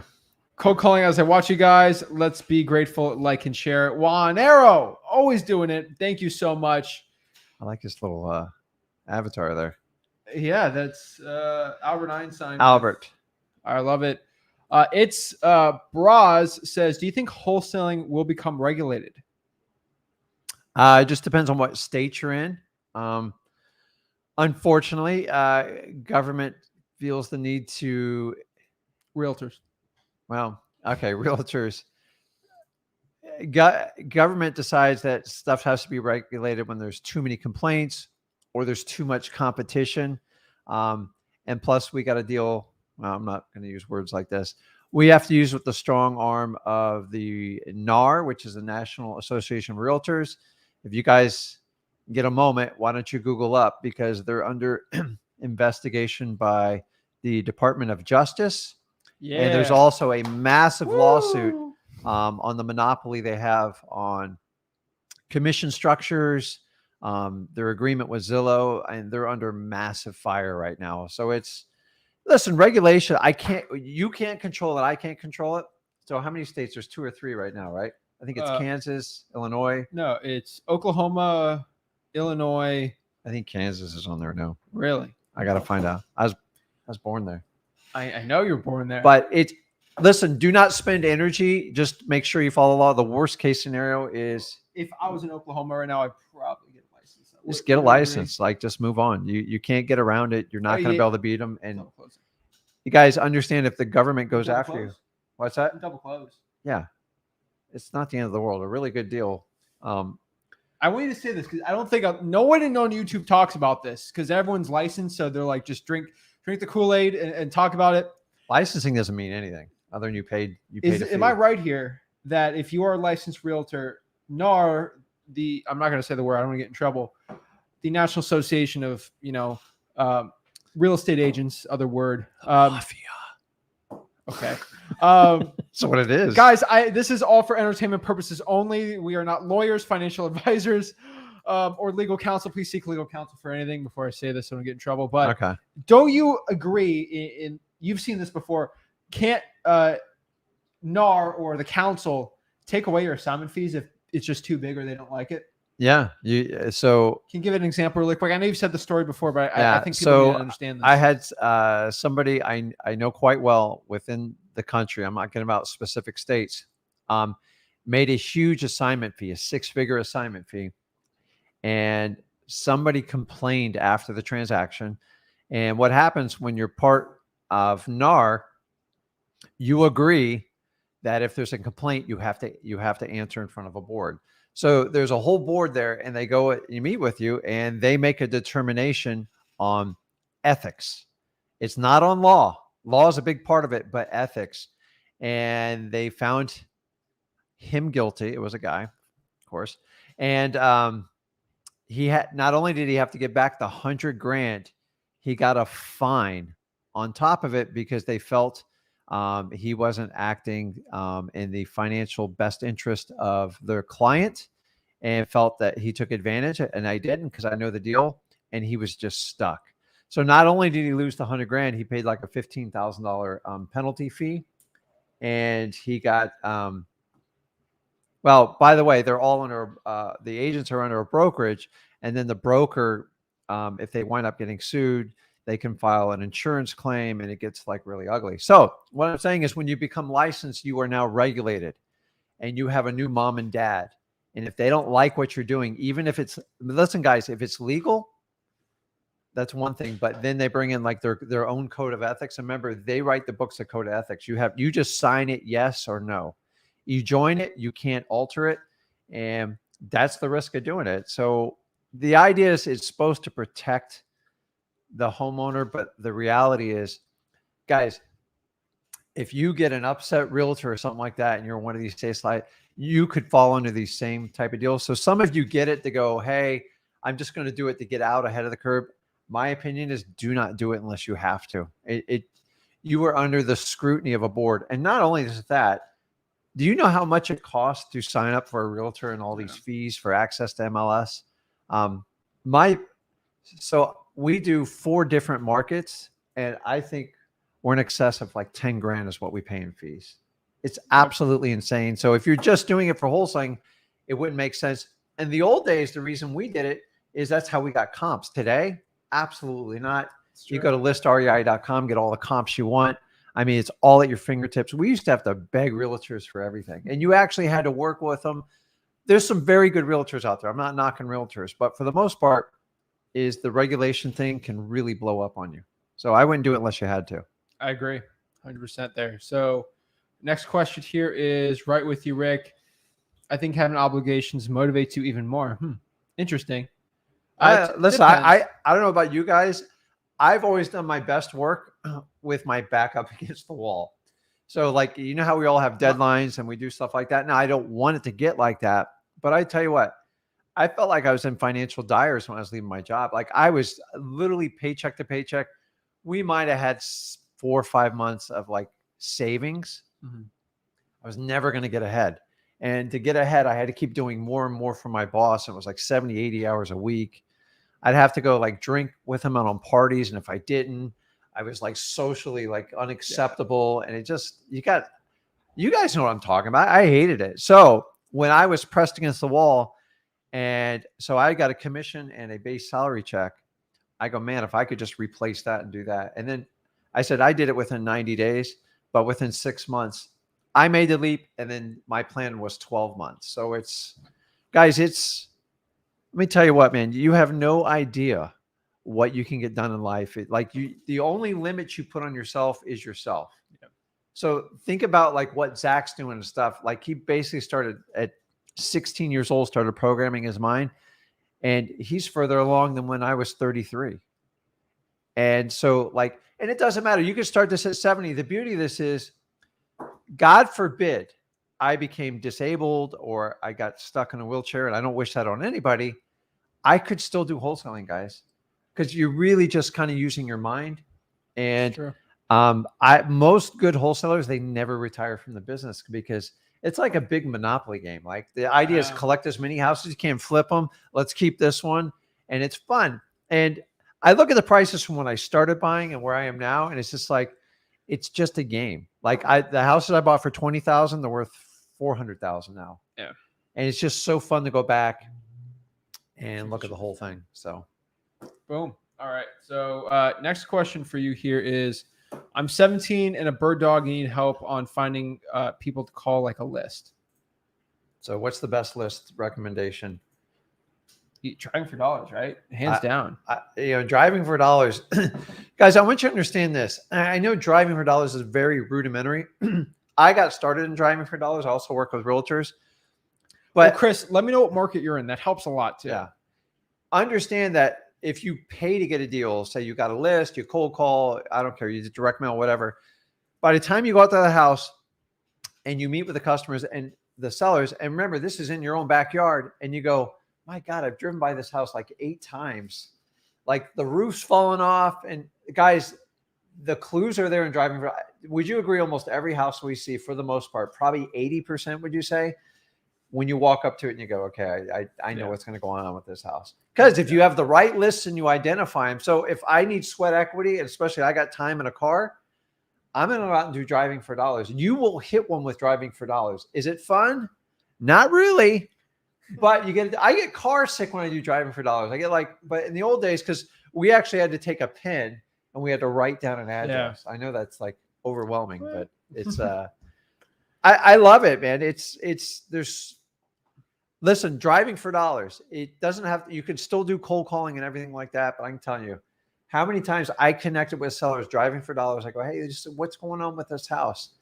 Cold calling as I watch you guys. Let's be grateful, like and share. Juan Arrow, always doing it. Thank you so much. I like his little avatar there. Yeah, that's Albert Einstein. Albert. I love it. It's Braz says, do you think wholesaling will become regulated? It just depends on what state you're in. Unfortunately, government feels the need to Realtors. Well, okay, realtors. Government decides that stuff has to be regulated when there's too many complaints or there's too much competition. And plus, we got to deal. Well, I'm not going to use words like this. We have to use with the strong arm of the NAR, which is the National Association of Realtors. If you guys get a moment, why don't you Google up, because they're under investigation by the Department of Justice. Yeah. And there's also a massive lawsuit on the monopoly they have on commission structures, their agreement with Zillow, and they're under massive fire right now. So listen, regulation, you can't control it. I can't control it. So how many states? There's 2 or 3 right now, right? I think it's Kansas, Illinois. No, it's Oklahoma, Illinois. I think Kansas is on there now. Really? I got to find out. I was born there. I know you were born there. But listen, do not spend energy. Just make sure you follow the law. The worst case snenario is if I was in Oklahoma right now, I'd probably get a license. Just get a license. Like, just move on. You can't get around it. You're not going to be able to beat them. And you guys understand, if the government goes after you. What's that? Double close. Yeah. It's not the end of the world. A really good deal. I want you to say this because I don't think no one on YouTube talks about this, because everyone's licensed. So they're like, just drink the Kool-Aid and talk about it. Licensing doesn't mean anything other than you paid a fee. Am I right here that if you are a licensed realtor, NAR, I'm not going to say the word, I don't want to get in trouble, the National Association of, real estate agents, other word. Mafia. Okay. That's what it is. Guys, this is all for entertainment purposes only. We are not lawyers, financial advisors, or legal counsel. Please seek legal counsel for anything before I say this so I don't get in trouble. But okay. Don't you agree, you've seen this before, can't NAR or the council take away your assignment fees if it's just too big or they don't like it? Yeah. So can you give an example really quick? I know you've said the story before, but I think people need to understand this. I had somebody I know quite well within the country, I'm not getting about specific states, made a huge assignment fee, a 6-figure assignment fee. And somebody complained after the transaction. And what happens when you're part of NAR, you agree that if there's a complaint, you have to answer in front of a board. So there's a whole board there, and you meet with you, and they make a determination on ethics. It's not on law. Law is a big part of it, but ethics. And they found him guilty. It was a guy, of course. And not only did he have to get back the $100,000, he got a fine on top of it because they felt he wasn't acting in the financial best interest of their client, and felt that he took advantage. And I didn't, because I know the deal, and he was just stuck. So not only did he lose the $100,000, he paid like a $15,000 penalty fee, and he got. Well, by the way, they're all under the agents are under a brokerage, and then the broker, if they wind up getting sued, they can file an insurance claim, and it gets like really ugly. So what I'm saying is, when you become licensed, you are now regulated, and you have a new mom and dad. And if they don't like what you're doing, even if listen, guys, if it's legal, that's one thing. But then they bring in like their own code of ethics. And remember, they write the books of code of ethics. You just sign it, yes or no. You join it, you can't alter it. And that's the risk of doing it. So the idea is it's supposed to protect the homeowner, but the reality is, guys, if you get an upset realtor or something like that, and you're in one of these states, like, you could fall under these same type of deals. So some of you get it to go, hey, I'm just going to do it to get out ahead of the curve. My opinion is, do not do it unless you have to. You are under the scrutiny of a board. And not only is that, do you know how much it costs to sign up for a realtor and all these fees for access to MLS? So we do 4 different markets, and I think we're in excess of like $10,000 is what we pay in fees. It's absolutely insane. So if you're just doing it for wholesaling, it wouldn't make sense. In the old days, the reason we did it is that's how we got comps. Today, absolutely not. You go to listrei.com, get all the comps you want. I mean, it's all at your fingertips. We used to have to beg realtors for everything, and you actually had to work with them. There's some very good realtors out there. I'm not knocking realtors, but for the most part, is the regulation thing can really blow up on you. So I wouldn't do it unless you had to. I agree 100% there. So next question here is right with you, Rick. I think having obligations motivates you even more. Interesting. Listen, I don't know about you guys. I've always done my best work with my back up against the wall. So like, you know how we all have deadlines and we do stuff like that. Now, I don't want it to get like that, but I tell you what, I felt like I was in financial dire when I was leaving my job. Like I was literally paycheck to paycheck. We might have had 4 or 5 months of like savings. I was never going to get ahead. And to get ahead, I had to keep doing more and more for my boss. It was like 70, 80 hours a week. I'd have to go like drink with him out on parties. And if I didn't, I was like socially like unacceptable. And it just, you guys know what I'm talking about. I hated it. So when I was pressed against the wall, and so I got a commission and a base salary check, I go, man, if I could just replace that and do that. And then I said, I did it within 90 days, but within 6 months, I made the leap. And then my plan was 12 months. So guys, let me tell you what, man, you have no idea what you can get done in life. The only limit you put on yourself is yourself. Yep. So think about like what Zach's doing and stuff. Like he basically started at 16 years old, started programming his mind, and he's further along than when I was 33. And so like, and it doesn't matter. You can start this at 70. The beauty of this is, God forbid I became disabled or I got stuck in a wheelchair, and I don't wish that on anybody. I could still do wholesaling, guys, because you're really just kind of using your mind. And most good wholesalers, they never retire from the business because it's like a big monopoly game. Like the idea is collect as many houses, you can't flip them. Let's keep this one. And it's fun. And I look at the prices from when I started buying and where I am now, and it's just like, it's just a game. Like the houses I bought for $20,000, they're worth $400,000 now. Yeah. And it's just so fun to go back and look at the whole thing. So boom. All right. So next question for you here is, I'm 17 and a bird dog, need help on finding people to call like a list. So what's the best list recommendation? Driving for dollars, right? Hands down. Driving for dollars. Guys, I want you to understand this. I know driving for dollars is very rudimentary. I got started in driving for dollars. I also work with realtors. But Chris, let me know what market you're in. That helps a lot too. Yeah. Understand that if you pay to get a deal, say you got a list, you cold call, I don't care, you direct mail, whatever. By the time you go out to the house and you meet with the customers and the sellers, and remember, this is in your own backyard, and you go, my God, I've driven by this house like 8 times. Like the roof's falling off. And guys, the clues are there in driving. Would you agree almost every house we see, for the most part, probably 80%, would you say, when you walk up to it and you go, okay, I know what's going to go on with this house. Because if you have the right lists and you identify them. So if I need sweat equity, and especially I got time in a car, I'm going to go out and do driving for dollars. You will hit one with driving for dollars. Is it fun? Not really. But I get car sick when I do driving for dollars. I get but in the old days, because we actually had to take a pen and we had to write down an address. Yeah. I know that's like overwhelming, but it's, I love it, man. Listen, driving for dollars, it doesn't have, you can still do cold calling and everything like that. But I can tell you how many times I connected with sellers driving for dollars. I go, hey, what's going on with this house?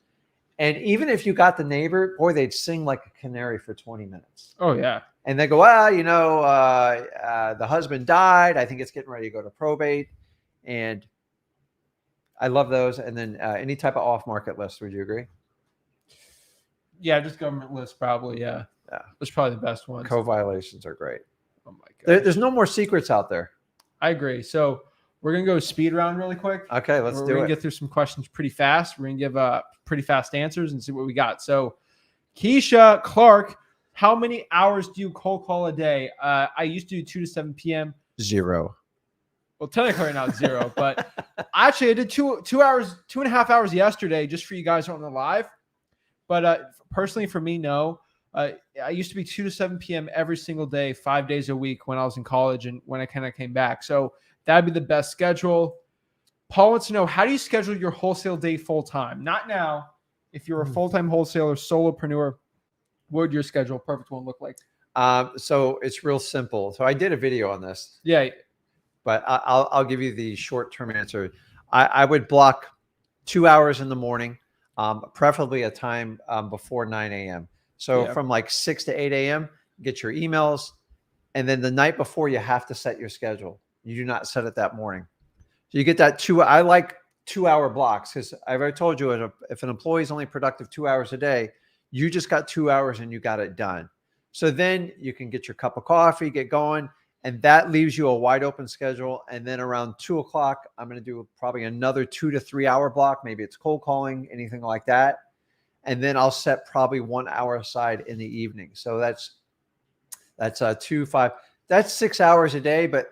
And even if you got the neighbor, boy, they'd sing like a canary for 20 minutes. Oh, yeah. And they go, well, the husband died. I think it's getting ready to go to probate. And I love those. And then any type of off-market list, would you agree? Yeah, just government list probably, yeah. Yeah. That's probably the best one. Co-violations are great. Oh, my God. There's no more secrets out there. I agree. So we're going to go speed round really quick. Okay, let's do it. We're going to get through some questions pretty fast. We're going to give pretty fast answers and see what we got. So Keisha Clark, how many hours do you cold call a day? I used to do 2 to 7 p.m. 0. Well, technically right now it's 0, but actually I did 2.5 hours yesterday just for you guys on the live. But personally, for me, no. I used to be 2 to 7 p.m. every single day, 5 days a week when I was in college and when I kind of came back. So that'd be the best schedule. Paul wants to know, how do you schedule your wholesale day full time? Not now. If you're a full-time wholesaler, solopreneur, what would your schedule, perfect one, look like? So it's real simple. So I did a video on this. Yeah. But I'll give you the short-term answer. I would block 2 hours in the morning, preferably a time before 9 a.m. So from like 6 to 8 a.m., get your emails. And then the night before, you have to set your schedule. You do not set it that morning. So you get that I like 2-hour blocks, because I've already told you, if an employee is only productive 2 hours a day, you just got 2 hours and you got it done. So then you can get your cup of coffee, get going, and that leaves you a wide open schedule. And then around 2 o'clock, I'm going to do probably another 2 to 3 hour block. Maybe it's cold calling, anything like that. And then I'll set probably 1 hour aside in the evening. So that's 2, 5, that's 6 hours a day. But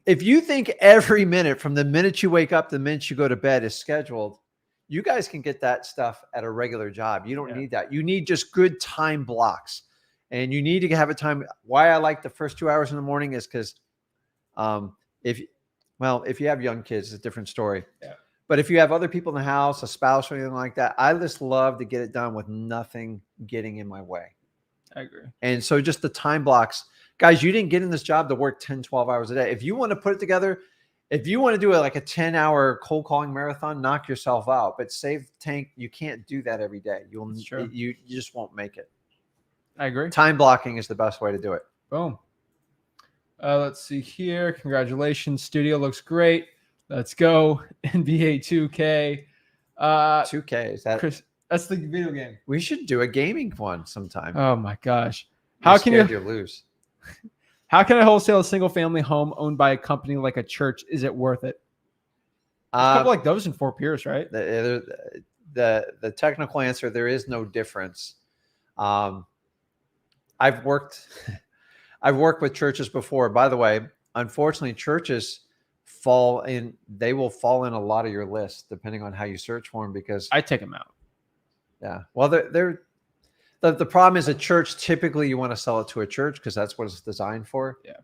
if you think every minute from the minute you wake up, the minute you go to bed is scheduled, you guys can get that stuff at a regular job. You don't need that. You need just good time blocks. And you need to have a time. Why I like the first 2 hours in the morning is because if you have young kids, it's a different story. Yeah. But if you have other people in the house, a spouse or anything like that, I just love to get it done with nothing getting in my way. I agree. And so just the time blocks. Guys, you didn't get in this job to work 10, 12 hours a day. If you want to put it together, if you want to do like a 10-hour cold calling marathon, knock yourself out. But save tank, you can't do that every day. You just won't make it. I agree. Time blocking is the best way to do it. Boom. Let's see here. Congratulations. Studio looks great. Let's go. NBA 2K. 2K, is that? Chris, that's the video game. We should do a gaming one sometime. Oh my gosh. How can you lose? How can I wholesale a single family home owned by a company like a church? Is it worth it? There's a couple like those in Fort Pierce, right? The technical answer, there is no difference. I've worked with churches before. By the way, unfortunately, churches they will fall in a lot of your lists depending on how you search for them, because I take them out. Yeah. Well, the problem is a church, typically you want to sell it to a church because that's what it's designed for. Yeah.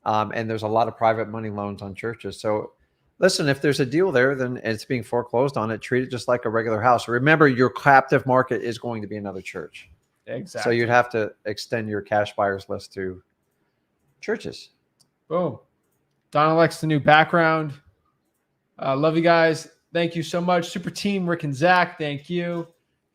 And there's a lot of private money loans on churches. So listen, if there's a deal there, then it's being foreclosed on it. Treat it just like a regular house. Remember, your captive market is going to be another church. Exactly. So you'd have to extend your cash buyers list to churches. Boom. Donna likes the new background. Love you guys. Thank you so much. Super team, Rick and Zach. Thank you.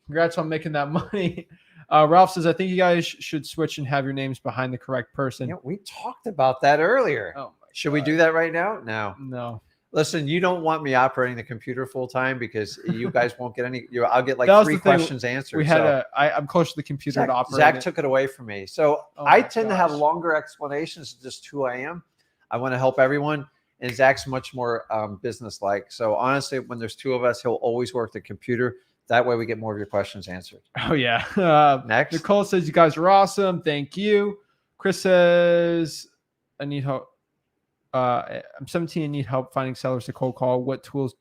Congrats on making that money. Ralph says, I think you guys should switch and have your names behind the correct person. Yeah, we talked about that earlier. Oh, should we do that right now? No. Listen, you don't want me operating the computer full time because you guys won't get any. I'll get like 3 questions answered. We had I'm close to the computer to operate. Zach took it away from me. So I tend to have longer explanations of just who I am. I want to help everyone. And Zach's much more business-like. So honestly, when there's 2 of us, he'll always work the computer. That way we get more of your questions answered. Oh, yeah. Next. Nicole says, you guys are awesome. Thank you. Chris says, I need help. I'm 17 and need help finding sellers to cold call. What tools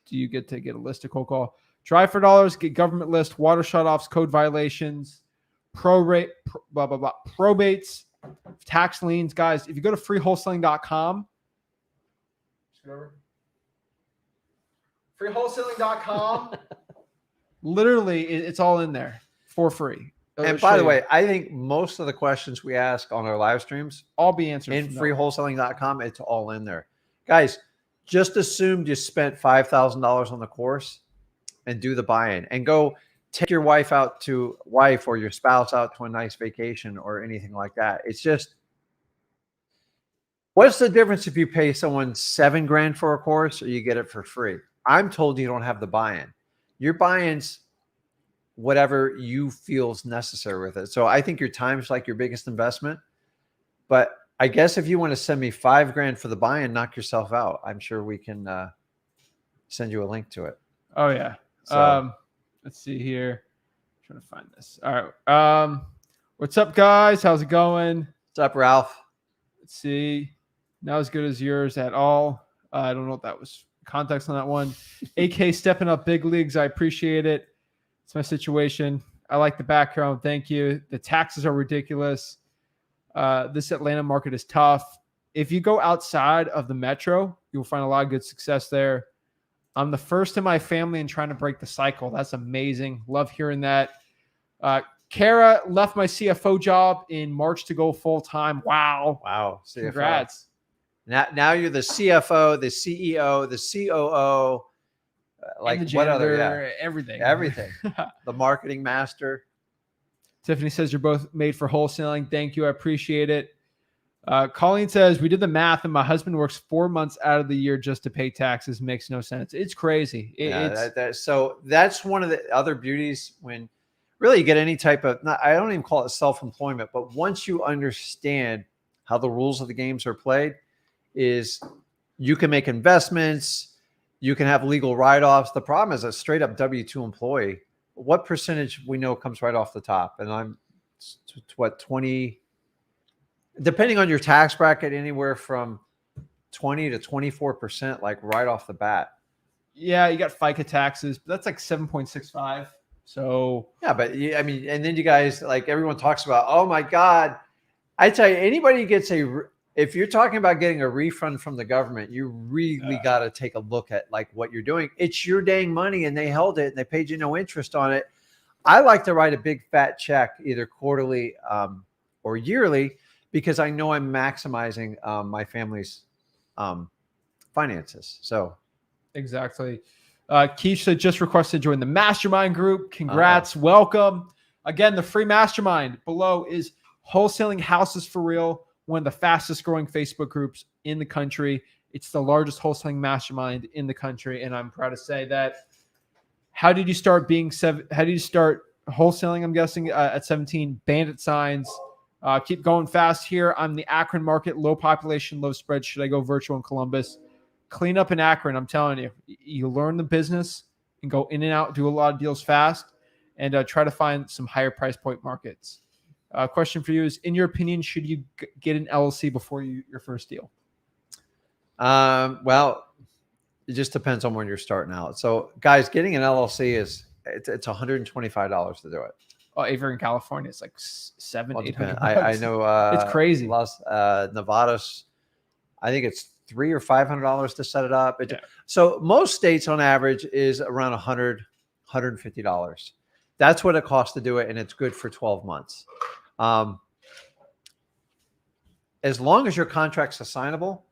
do you get to get a list of cold call? Try for dollars, get government list, water shutoffs, code violations, probates, tax liens. Guys, if you go to freewholesaling.com, freewholesaling.com, literally it's all in there for free. And by the way, I think most of the questions we ask on our live streams all be answered in freewholesaling.com. It's all in there. Guys, just assume you spent $5,000 on the course and do the buy-in and go take your wife or your spouse out to a nice vacation or anything like that. It's just, what's the difference if you pay someone $7,000 for a course or you get it for free? I'm told you don't have the buy-in. Your buy-in's whatever you feel is necessary with it. So I think your time is like your biggest investment. But I guess if you want to send me $5,000 for the buy-in, knock yourself out. I'm sure we can send you a link to it. Oh yeah. So, let's see here. I'm trying to find this. All right. What's up, guys? How's it going? What's up, Ralph? Let's see. Not as good as yours at all. I don't know what that was. Context on that one. AK stepping up big leagues. I appreciate it. It's my situation. I like the background. Thank you. The taxes are ridiculous. This Atlanta market is tough. If you go outside of the metro, you'll find a lot of good success there. I'm the first in my family and trying to break the cycle. That's amazing. Love hearing that. Kara left my CFO job in March to go full time. Wow. Wow. CFO. Congrats. Now you're the CFO, the CEO, the COO, like the what other? janitor, Yeah, everything. everything. The marketing master. Tiffany says you're both made for wholesaling. Thank you. I appreciate it. Colleen says, we did the math and my husband works 4 months out of the year just to pay taxes. Makes no sense. It's crazy. So that's one of the other beauties when really you get any type of, I don't even call it self-employment, but once you understand how the rules of the games are played, is you can make investments, you can have legal write-offs. The problem is a straight up W-2 employee. What percentage we know comes right off the top? And I'm what, 20, depending on your tax bracket, anywhere from 20 to 24%, like right off the bat. Yeah, you got FICA taxes, but that's like 7.65. So yeah, but I mean, and then you guys, like everyone talks about, oh my God, I tell you, anybody gets if you're talking about getting a refund from the government, you really got to take a look at like what you're doing. It's your dang money and they held it and they paid you no interest on it. I like to write a big fat check either quarterly or yearly because I know I'm maximizing my family's finances. So exactly. Keisha just requested to join the mastermind group. Congrats. Welcome. Again, the free mastermind below is Wholesaling Houses for Real, one of the fastest growing Facebook groups in the country. It's the largest wholesaling mastermind in the country. And I'm proud to say that. How did you start wholesaling? I'm guessing at 17. Bandit signs. Keep going fast here. I'm the Akron market, low population, low spread. Should I go virtual in Columbus? Clean up in Akron. I'm telling you, you learn the business and go in and out, do a lot of deals fast, and try to find some higher price point markets. Question for you is, in your opinion, should you get an LLC before your first deal? Well, it just depends on when you're starting out. So guys, getting an LLC it's $125 to do it. Oh, if you're in California, it's like $700-800. I know it's crazy. Nevada's, I think it's $300 or $500 to set it up. So most states on average is around $100, $150. That's what it costs to do it. And it's good for 12 months. As long as your contract's assignable,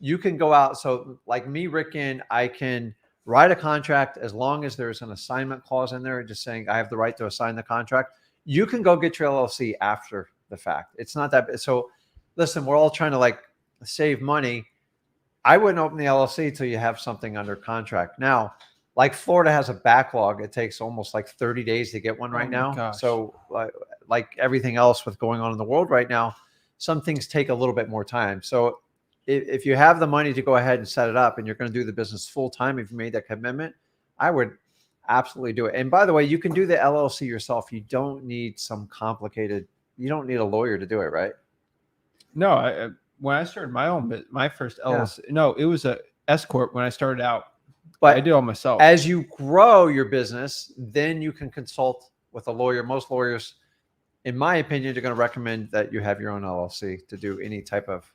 you can go out. So like me, Rick Ginn, I can write a contract as long as there's an assignment clause in there, just saying I have the right to assign the contract. You can go get your LLC after the fact. It's not that. So listen, we're all trying to like save money. I wouldn't open the LLC until you have something under contract. Now, like Florida has a backlog. It takes almost like 30 days to get one right now. Gosh. So like everything else with going on in the world right now, some things take a little bit more time. So if you have the money to go ahead and set it up and you're going to do the business full time, if you made that commitment, I would absolutely do it. And by the way, you can do the LLC yourself. You don't need you don't need a lawyer to do it, right? No, when I started my first LLC, no, it was a S corp when I started out. But I did all myself. As you grow your business, then you can consult with a lawyer. Most lawyers, in my opinion, are going to recommend that you have your own LLC to do any type of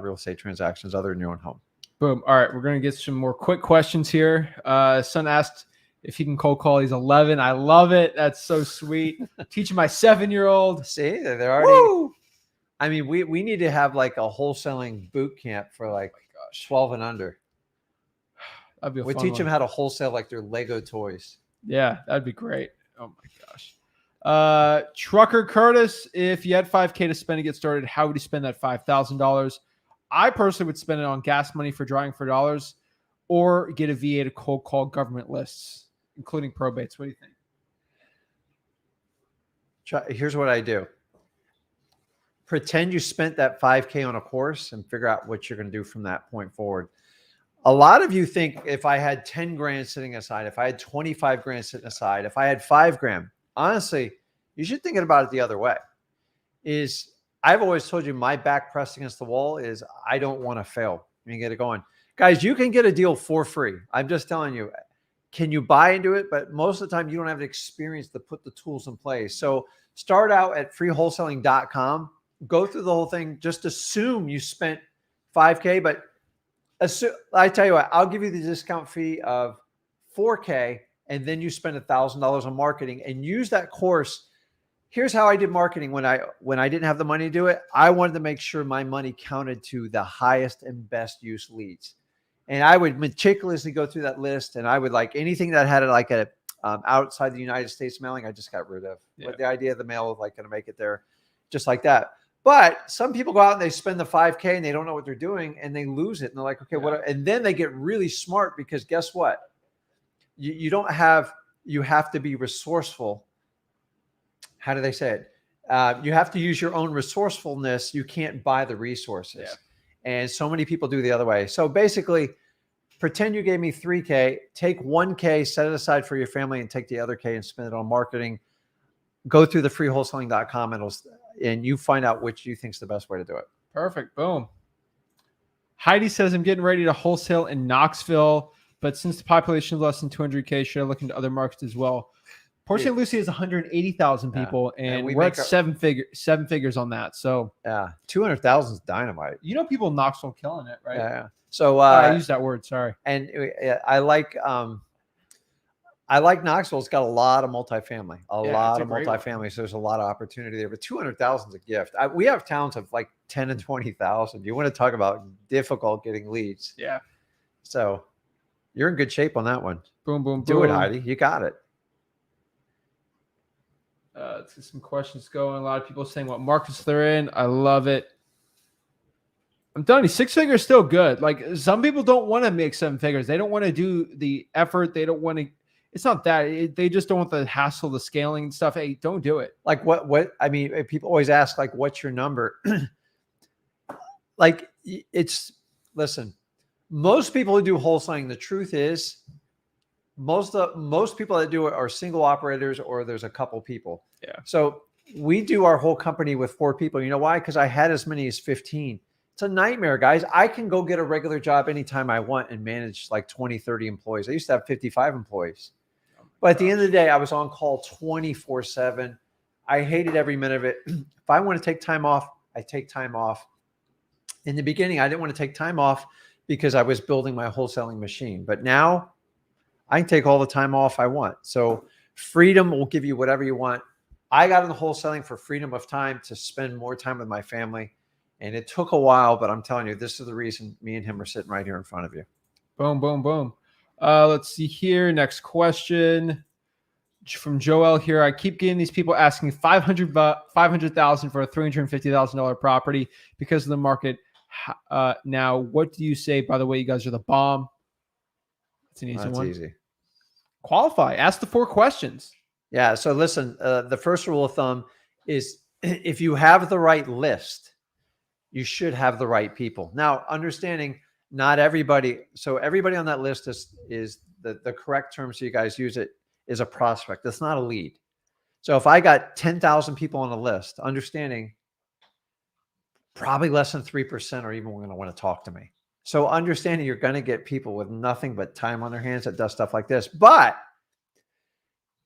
real estate transactions other than your own home. Boom. All right. We're going to get some more quick questions here. Son asked if he can cold call. He's 11. I love it. That's so sweet. Teaching my 7-year-old. See, they're already. Woo! I mean, we need to have like a wholesaling boot camp for like 12 and under. That'd be a we fun teach one. them how to wholesale like their Lego toys. Yeah, that'd be great. Oh my gosh. Trucker Curtis, if you had $5K to spend to get started, how would you spend that $5,000? I personally would spend it on gas money for drawing for dollars, or get a VA to cold call government lists, including probates. What do you think? Here's what I do. Pretend you spent that $5K on a course and figure out what you're going to do from that point forward. A lot of you think if I had 10 grand sitting aside, if I had 25 grand sitting aside, if I had 5 grand, honestly, you should think about it the other way. I've always told you my back pressed against the wall is I don't want to fail. You get it going. Guys, you can get a deal for free. I'm just telling you, can you buy into it? But most of the time you don't have the experience to put the tools in place. So start out at freewholesaling.com, go through the whole thing. Just assume you spent $5K, but I tell you what, I'll give you the discount fee of $4K, and then you spend $1,000 on marketing and use that course. Here's how I did marketing when I didn't have the money to do it. I wanted to make sure my money counted to the highest and best use leads. And I would meticulously go through that list, and I would like anything that had like a outside the United States mailing, I just got rid of. Yeah. With the idea of the mail was like going to make it there, just like that. But some people go out and they spend the $5K and they don't know what they're doing and they lose it. And they're like, okay, what? And then they get really smart because guess what? You have to be resourceful. How do they say it? You have to use your own resourcefulness. You can't buy the resources. Yeah. And so many people do the other way. So basically, pretend you gave me $3K, take $1K, set it aside for your family, and take the other K and spend it on marketing. Go through the freewholesaling.com and you find out which you think is the best way to do it. Perfect. Boom. Heidi says, I'm getting ready to wholesale in Knoxville, but since the population is less than 200K, should I look into other markets as well? Port St. Lucie is 180,000 people, and we're at seven figures on that. So yeah, 200,000 is dynamite. You know, people in Knoxville killing it, right? Yeah. So I use that word. Sorry. And I like Knoxville. It's got a lot of multifamily, a lot of multifamily. So there's a lot of opportunity there. But 200,000 is a gift. We have towns of like 10 and 20,000. You want to talk about difficult getting leads? Yeah. So you're in good shape on that one. Boom, boom, boom. Do it, Heidi. You got it. Let's get some questions going. A lot of people saying what markets they're in. I love it. I'm telling you, 6 figures is still good. Like some people don't want to make 7 figures. They don't want to do the effort. They don't want to. It's not that. They just don't want the hassle, the scaling and stuff. Hey, don't do it. Like what? I mean, people always ask, like, what's your number? Like listen, most people who do wholesaling, the truth is, most people that do it are single operators or there's a couple people. Yeah. So we do our whole company with 4 people. You know why? Because I had as many as 15. It's a nightmare, guys. I can go get a regular job anytime I want and manage like 20, 30 employees. I used to have 55 employees. But at the end of the day, I was on call 24/7. I hated every minute of it. If I want to take time off, I take time off. In the beginning, I didn't want to take time off because I was building my wholesaling machine. But now I can take all the time off I want. So freedom will give you whatever you want. I got into wholesaling for freedom of time to spend more time with my family. And it took a while, but I'm telling you, this is the reason me and him are sitting right here in front of you. Boom, boom, boom. Let's see here. Next question from Joel here. I keep getting these people asking $500,000 for a $350,000 property because of the market. Now, what do you say? By the way, you guys are the bomb. It's an easy one. Easy. Qualify. Ask the 4 questions. Yeah. So listen, the first rule of thumb is if you have the right list, you should have the right people. Now, understanding not everybody. So everybody on that list is the correct term. So you guys use it is a prospect. That's not a lead. So if I got 10,000 people on a list, understanding probably less than 3% are even going to want to talk to me. So understanding you're going to get people with nothing but time on their hands that does stuff like this. But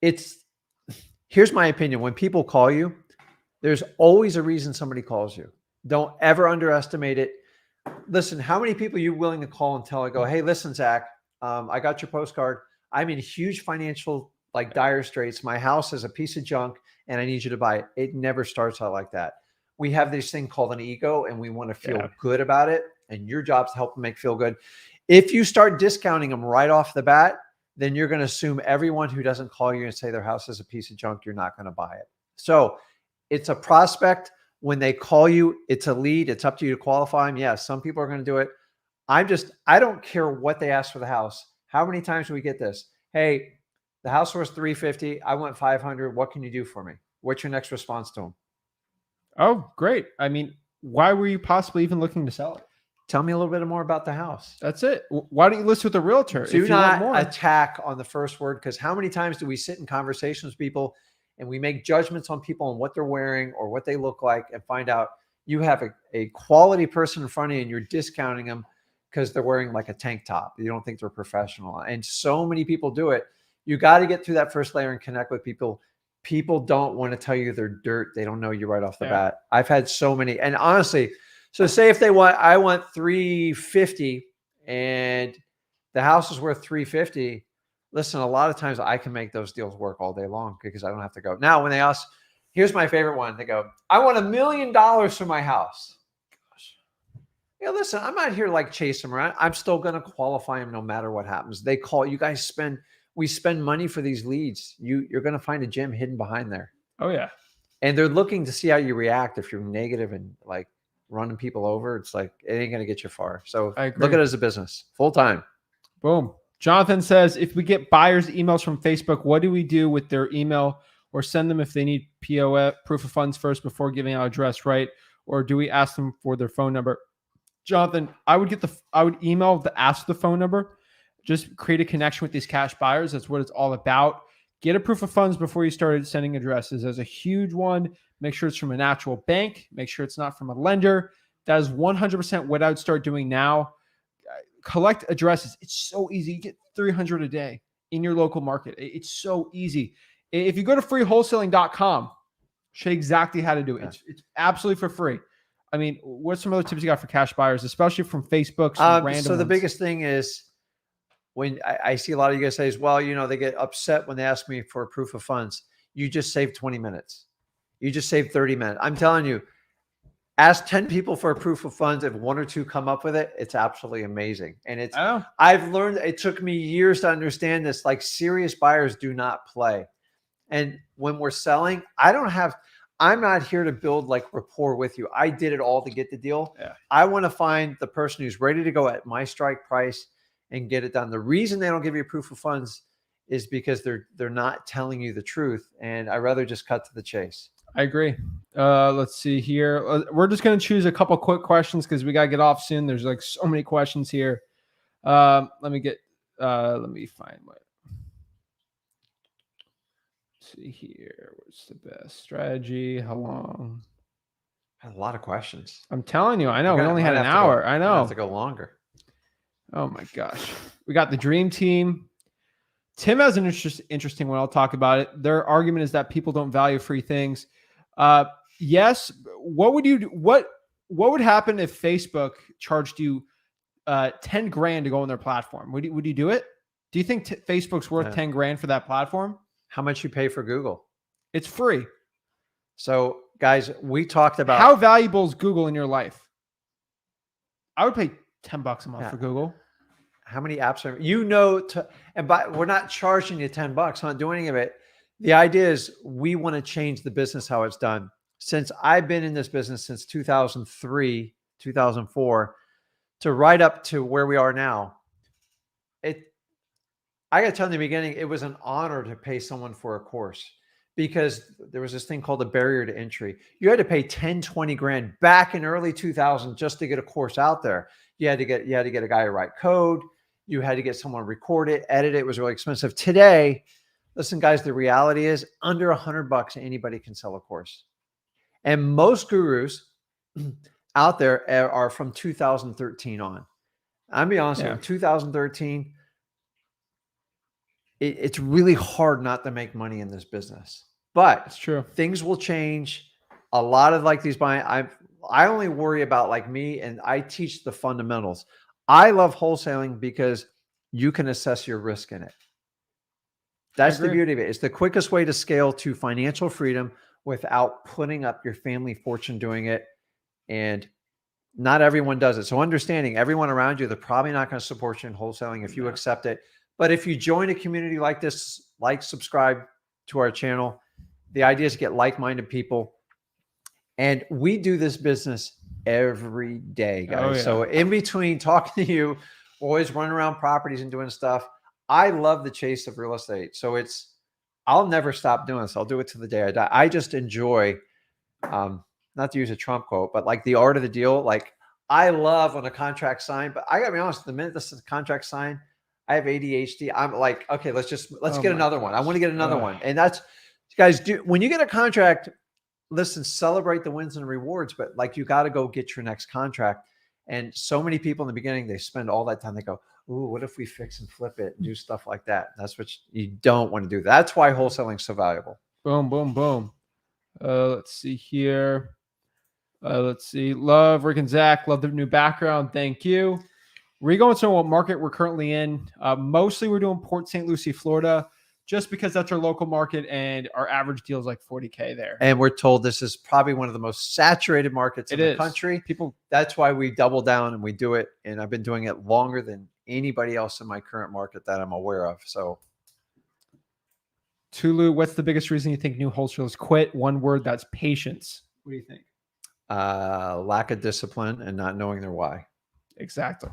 here's my opinion. When people call you, there's always a reason somebody calls you. Don't ever underestimate it. Listen, how many people are you willing to call and tell? I go, hey, listen, Zach, I got your postcard. I'm in huge financial, like dire straits. My house is a piece of junk and I need you to buy it. It never starts out like that. We have this thing called an ego and we want to feel good about it. And your job is to help them feel good. If you start discounting them right off the bat, then you're going to assume everyone who doesn't call you and say their house is a piece of junk, you're not going to buy it. So it's a prospect. When they call you, it's a lead. It's up to you to qualify them. Yes, some people are going to do it. I don't care what they ask for the house. How many times do we get this? Hey, the house was $350. I want $500. What can you do for me? What's your next response to them? Oh, great. I mean, why were you possibly even looking to sell it? Tell me a little bit more about the house. That's it. Why don't you list with a realtor? Do not attack on the first word, because how many times do we sit in conversations with people and we make judgments on people and what they're wearing or what they look like and find out you have a quality person in front of you and you're discounting them because they're wearing like a tank top. You don't think they're professional. And so many people do it. You got to get through that first layer and connect with people. People don't want to tell you they're dirt. They don't know you right off the bat. I've had so many. And honestly, so say if I want 350 and the house is worth 350. Listen, a lot of times I can make those deals work all day long because I don't have to go. Now, when they ask, here's my favorite one. They go, I want $1 million for my house. Gosh. Yeah, listen, I'm not here like chase them around. I'm still going to qualify them no matter what happens. They call, you guys we spend money for these leads. You're going to find a gem hidden behind there. Oh yeah. And they're looking to see how you react. If you're negative and like running people over, it's like, it ain't going to get you far. So look at it as a business full time. Boom. Jonathan says, if we get buyers' emails from Facebook, what do we do with their email, or send them if they need POF, proof of funds first before giving out address, right? Or do we ask them for their phone number? Jonathan, I would email ask the phone number. Just create a connection with these cash buyers. That's what it's all about. Get a proof of funds before you start sending addresses. There's a huge one. Make sure it's from an actual bank. Make sure it's not from a lender. That is 100% what I would start doing now. Collect addresses. It's so easy. You get 300 a day in your local market. It's so easy. If you go to freewholesaling.com, show you exactly how to do it. Yeah. It's absolutely for free. I mean, what's some other tips you got for cash buyers, especially from Facebook? So the biggest thing is when I see a lot of you guys say is, well, they get upset when they ask me for proof of funds. You just saved 20 minutes. You just saved 30 minutes. I'm telling you, ask 10 people for a proof of funds. If 1 or 2 come up with it, it's absolutely amazing. And I've learned, it took me years to understand this. Like, serious buyers do not play. And when we're selling, I'm not here to build like rapport with you. I did it all to get the deal. Yeah. I want to find the person who's ready to go at my strike price and get it done. The reason they don't give you a proof of funds is because they're not telling you the truth. And I'd rather just cut to the chase. I agree. Let's see here. We're just going to choose a couple quick questions because we got to get off soon. There's like so many questions here. Let me find what. Let's see here. What's the best strategy? How long? A lot of questions. I'm telling you, I know. We only had an hour. I know. I have to go longer. Oh my gosh. We got the dream team. Tim has an interesting one. I'll talk about it. Their argument is that people don't value free things. Yes. What would you do? What would happen if Facebook charged you 10 grand to go on their platform? Would you do it? Do you think Facebook's worth 10 grand for that platform? How much you pay for Google? It's free. So guys, we talked about how valuable is Google in your life? I would pay $10 a month for Google. How many apps are we're not charging you $10. I'm not doing any of it. The idea is we want to change the business, how it's done. Since I've been in this business since 2003, 2004, to right up to where we are now, I got to tell you in the beginning, it was an honor to pay someone for a course because there was this thing called a barrier to entry. You had to pay 10, 20 grand back in early 2000 just to get a course out there. You had to get a guy to write code. You had to get someone to record it, edit it. It was really expensive. Today, listen, guys, the reality is under $100, anybody can sell a course. And most gurus out there are from 2013 on. I'll be honest with you, 2013, it's really hard not to make money in this business. But it's true. Things will change. A lot of like these buying, I only worry about like me, and I teach the fundamentals. I love wholesaling because you can assess your risk in it. That's the beauty of it. It's the quickest way to scale to financial freedom without putting up your family fortune doing it. And not everyone does it. So understanding everyone around you, they're probably not going to support you in wholesaling if you accept it. But if you join a community like this, subscribe to our channel, the idea is to get like-minded people. And we do this business every day, guys. Oh, yeah. So in between talking to you, always running around properties and doing stuff. I love the chase of real estate. So I'll never stop doing this. I'll do it to the day I die. I just enjoy, not to use a Trump quote, but like the art of the deal. Like I love when a contract signed, but I gotta be honest, the minute this is a contract signed, I have ADHD. I'm like, okay, let's get another one. I want to get another one. And that's, guys, when you get a contract, listen, celebrate the wins and rewards, but like you got to go get your next contract. And so many people in the beginning, they spend all that time. They go, "Ooh, what if we fix and flip it and do stuff like that?" That's what you don't want to do. That's why wholesaling is so valuable. Boom, boom, boom. Let's see here. Let's see. Love Rick and Zach. Love the new background. Thank you. We're going to what market we're currently in. Mostly we're doing Port St. Lucie, Florida, just because that's our local market and our average deal is like 40K there. And we're told this is probably one of the most saturated markets in the country. That's why we double down and we do it. And I've been doing it longer than anybody else in my current market that I'm aware of. So, Tulu, what's the biggest reason you think new wholesalers quit? One word, that's patience. What do you think? Lack of discipline and not knowing their why. Exactly.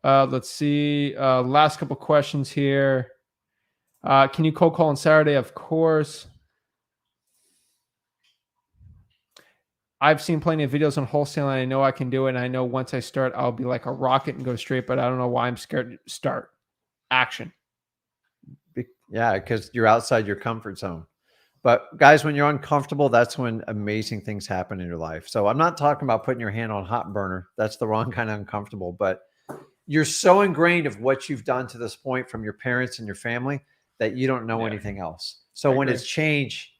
Let's see. Last couple questions here. Can you cold call on Saturday? Of course. I've seen plenty of videos on wholesaling. And I know I can do it. And I know once I start, I'll be like a rocket and go straight, but I don't know why I'm scared to start. Action. Yeah, because you're outside your comfort zone. But guys, when you're uncomfortable, that's when amazing things happen in your life. So I'm not talking about putting your hand on hot burner. That's the wrong kind of uncomfortable. But you're so ingrained of what you've done to this point from your parents and your family that you don't know anything else. So when it's change,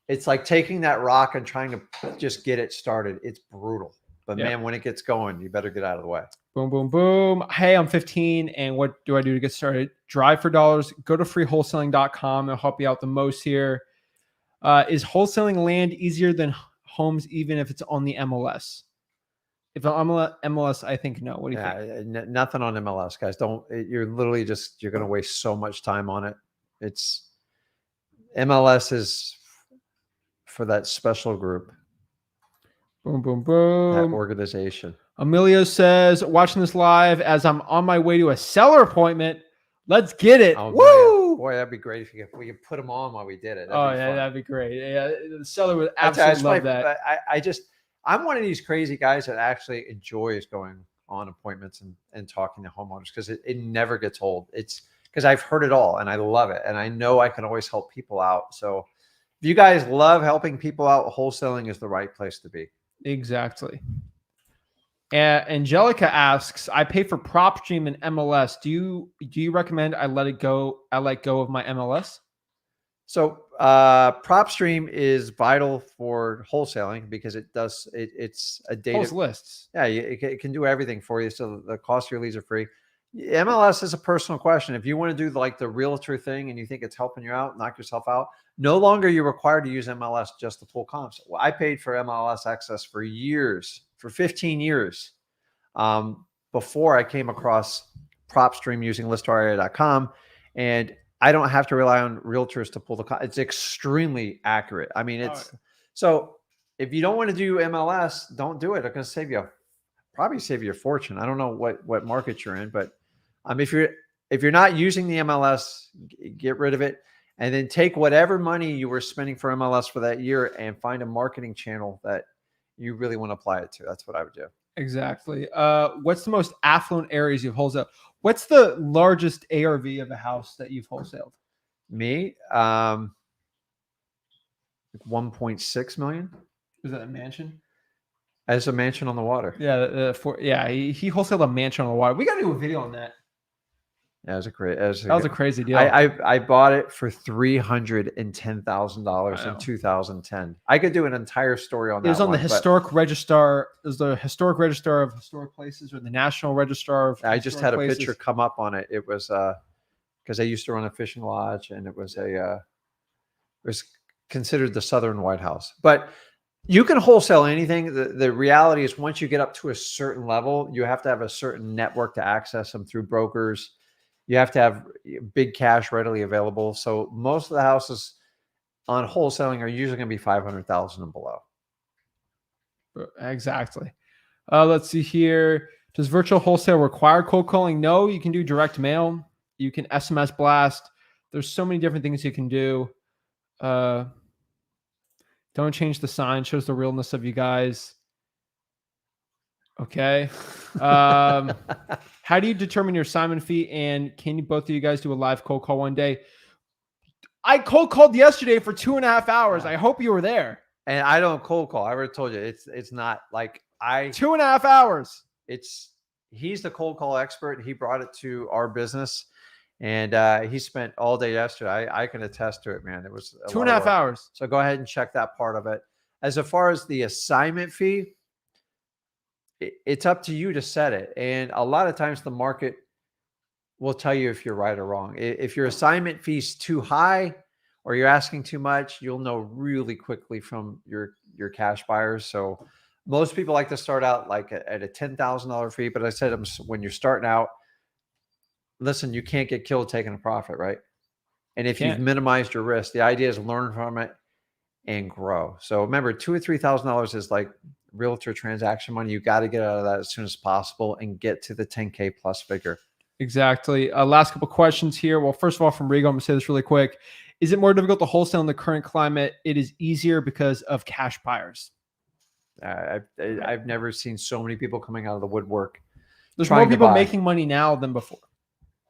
it's like taking that rock and trying to just get it started. It's brutal. But man, when it gets going, you better get out of the way. Boom, boom, boom. Hey, I'm 15. And what do I do to get started? Drive for dollars. Go to freewholesaling.com. It'll help you out the most here. Is wholesaling land easier than homes, even if it's on the MLS? If I'm MLS, I think no. What do you think? Nothing on MLS, guys. You're literally you're going to waste so much time on it. MLS is for that special group. Boom, boom, boom. That organization. Emilio says, watching this live as I'm on my way to a seller appointment. Let's get it. Oh, woo! Man. Boy, that'd be great if we could put them on while we did it. That'd be great. Yeah, the seller would absolutely love that. I'm one of these crazy guys that actually enjoys going on appointments and talking to homeowners because it never gets old. It's because I've heard it all and I love it. And I know I can always help people out. So if you guys love helping people out, wholesaling is the right place to be. Exactly. Angelica asks, I pay for PropStream and MLS. Do you recommend I let go of my MLS? So PropStream is vital for wholesaling because it's a data post lists. Yeah, it can do everything for you. So the cost of your leads are free. MLS is a personal question. If you want to do like the realtor thing and you think it's helping you out, knock yourself out. No longer you're required to use MLS just to pull comps. Well, I paid for MLS access for years, for 15 years, before I came across PropStream using listaria.com. And I don't have to rely on realtors to pull the comps. It's extremely accurate. I mean, so if you don't want to do MLS, don't do it. It's going to probably save you a fortune. I don't know what market you're in, but if you're not using the MLS, get rid of it. And then take whatever money you were spending for MLS for that year and find a marketing channel that you really want to apply it to. That's what I would do. Exactly. What's the most affluent areas you've wholesaled? What's the largest ARV of a house that you've wholesaled? Me, 1.6 million. Was that a mansion? As a mansion on the water. Yeah, he wholesaled a mansion on the water. We got to do a video on that. Yeah, that was a crazy deal. I bought it for $310,000 in 2010. I could do an entire story on that. It was on the historic register. It was the historic register of historic places or the national registrar of. I just had a picture come up on it. It was because I used to run a fishing lodge, and it was considered the Southern White House. But you can wholesale anything. The reality is once you get up to a certain level, you have to have a certain network to access them through brokers. You have to have big cash readily available. So most of the houses on wholesaling are usually going to be 500,000 and below. Exactly. Let's see here. Does virtual wholesale require cold calling? No, you can do direct mail. You can SMS blast. There's so many different things you can do. Don't change the sign. Shows the realness of you guys. Okay. How do you determine your assignment fee? And can you both of you guys do a live cold call one day? I cold called yesterday for 2.5 hours. I hope you were there. And I don't cold call. I already told you it's not like 2.5 hours. he's the cold call expert. He brought it to our business, and he spent all day yesterday. I can attest to it, man. It was 2.5 hours. So go ahead and check that part of it. As far as the assignment fee, it's up to you to set it. And a lot of times the market will tell you if you're right or wrong. If your assignment fee's too high or you're asking too much, you'll know really quickly from your cash buyers. So most people like to start out like at a $10,000 fee, but I said when you're starting out, listen, you can't get killed taking a profit, right? And if you've minimized your risk, the idea is learn from it and grow. So remember, $2,000 or $3,000 is like realtor transaction money. You got to get out of that as soon as possible and get to the 10K plus figure. Exactly. Last couple questions here. Well, first of all, from Rigo, I'm gonna say this really quick. Is it more difficult to wholesale in the current climate? It is easier because of cash buyers. I've never seen so many people coming out of the woodwork. There's more people making money now than before.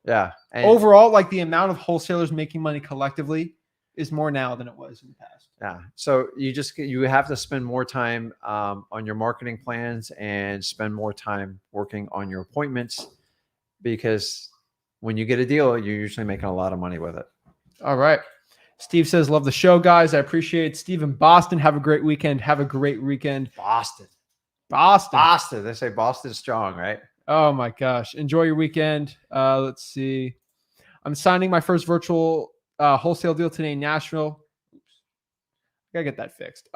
Yeah. And overall, like the amount of wholesalers making money collectively is more now than it was in the past. Yeah. So you have to spend more time on your marketing plans and spend more time working on your appointments, because when you get a deal, you're usually making a lot of money with it. All right. Steve says, love the show, guys. I appreciate it. Steve in Boston, have a great weekend. Have a great weekend. Boston. They say Boston's strong, right? Oh my gosh. Enjoy your weekend. Let's see. I'm signing my first virtual wholesale deal today in Nashville. Oops. I gotta get that fixed.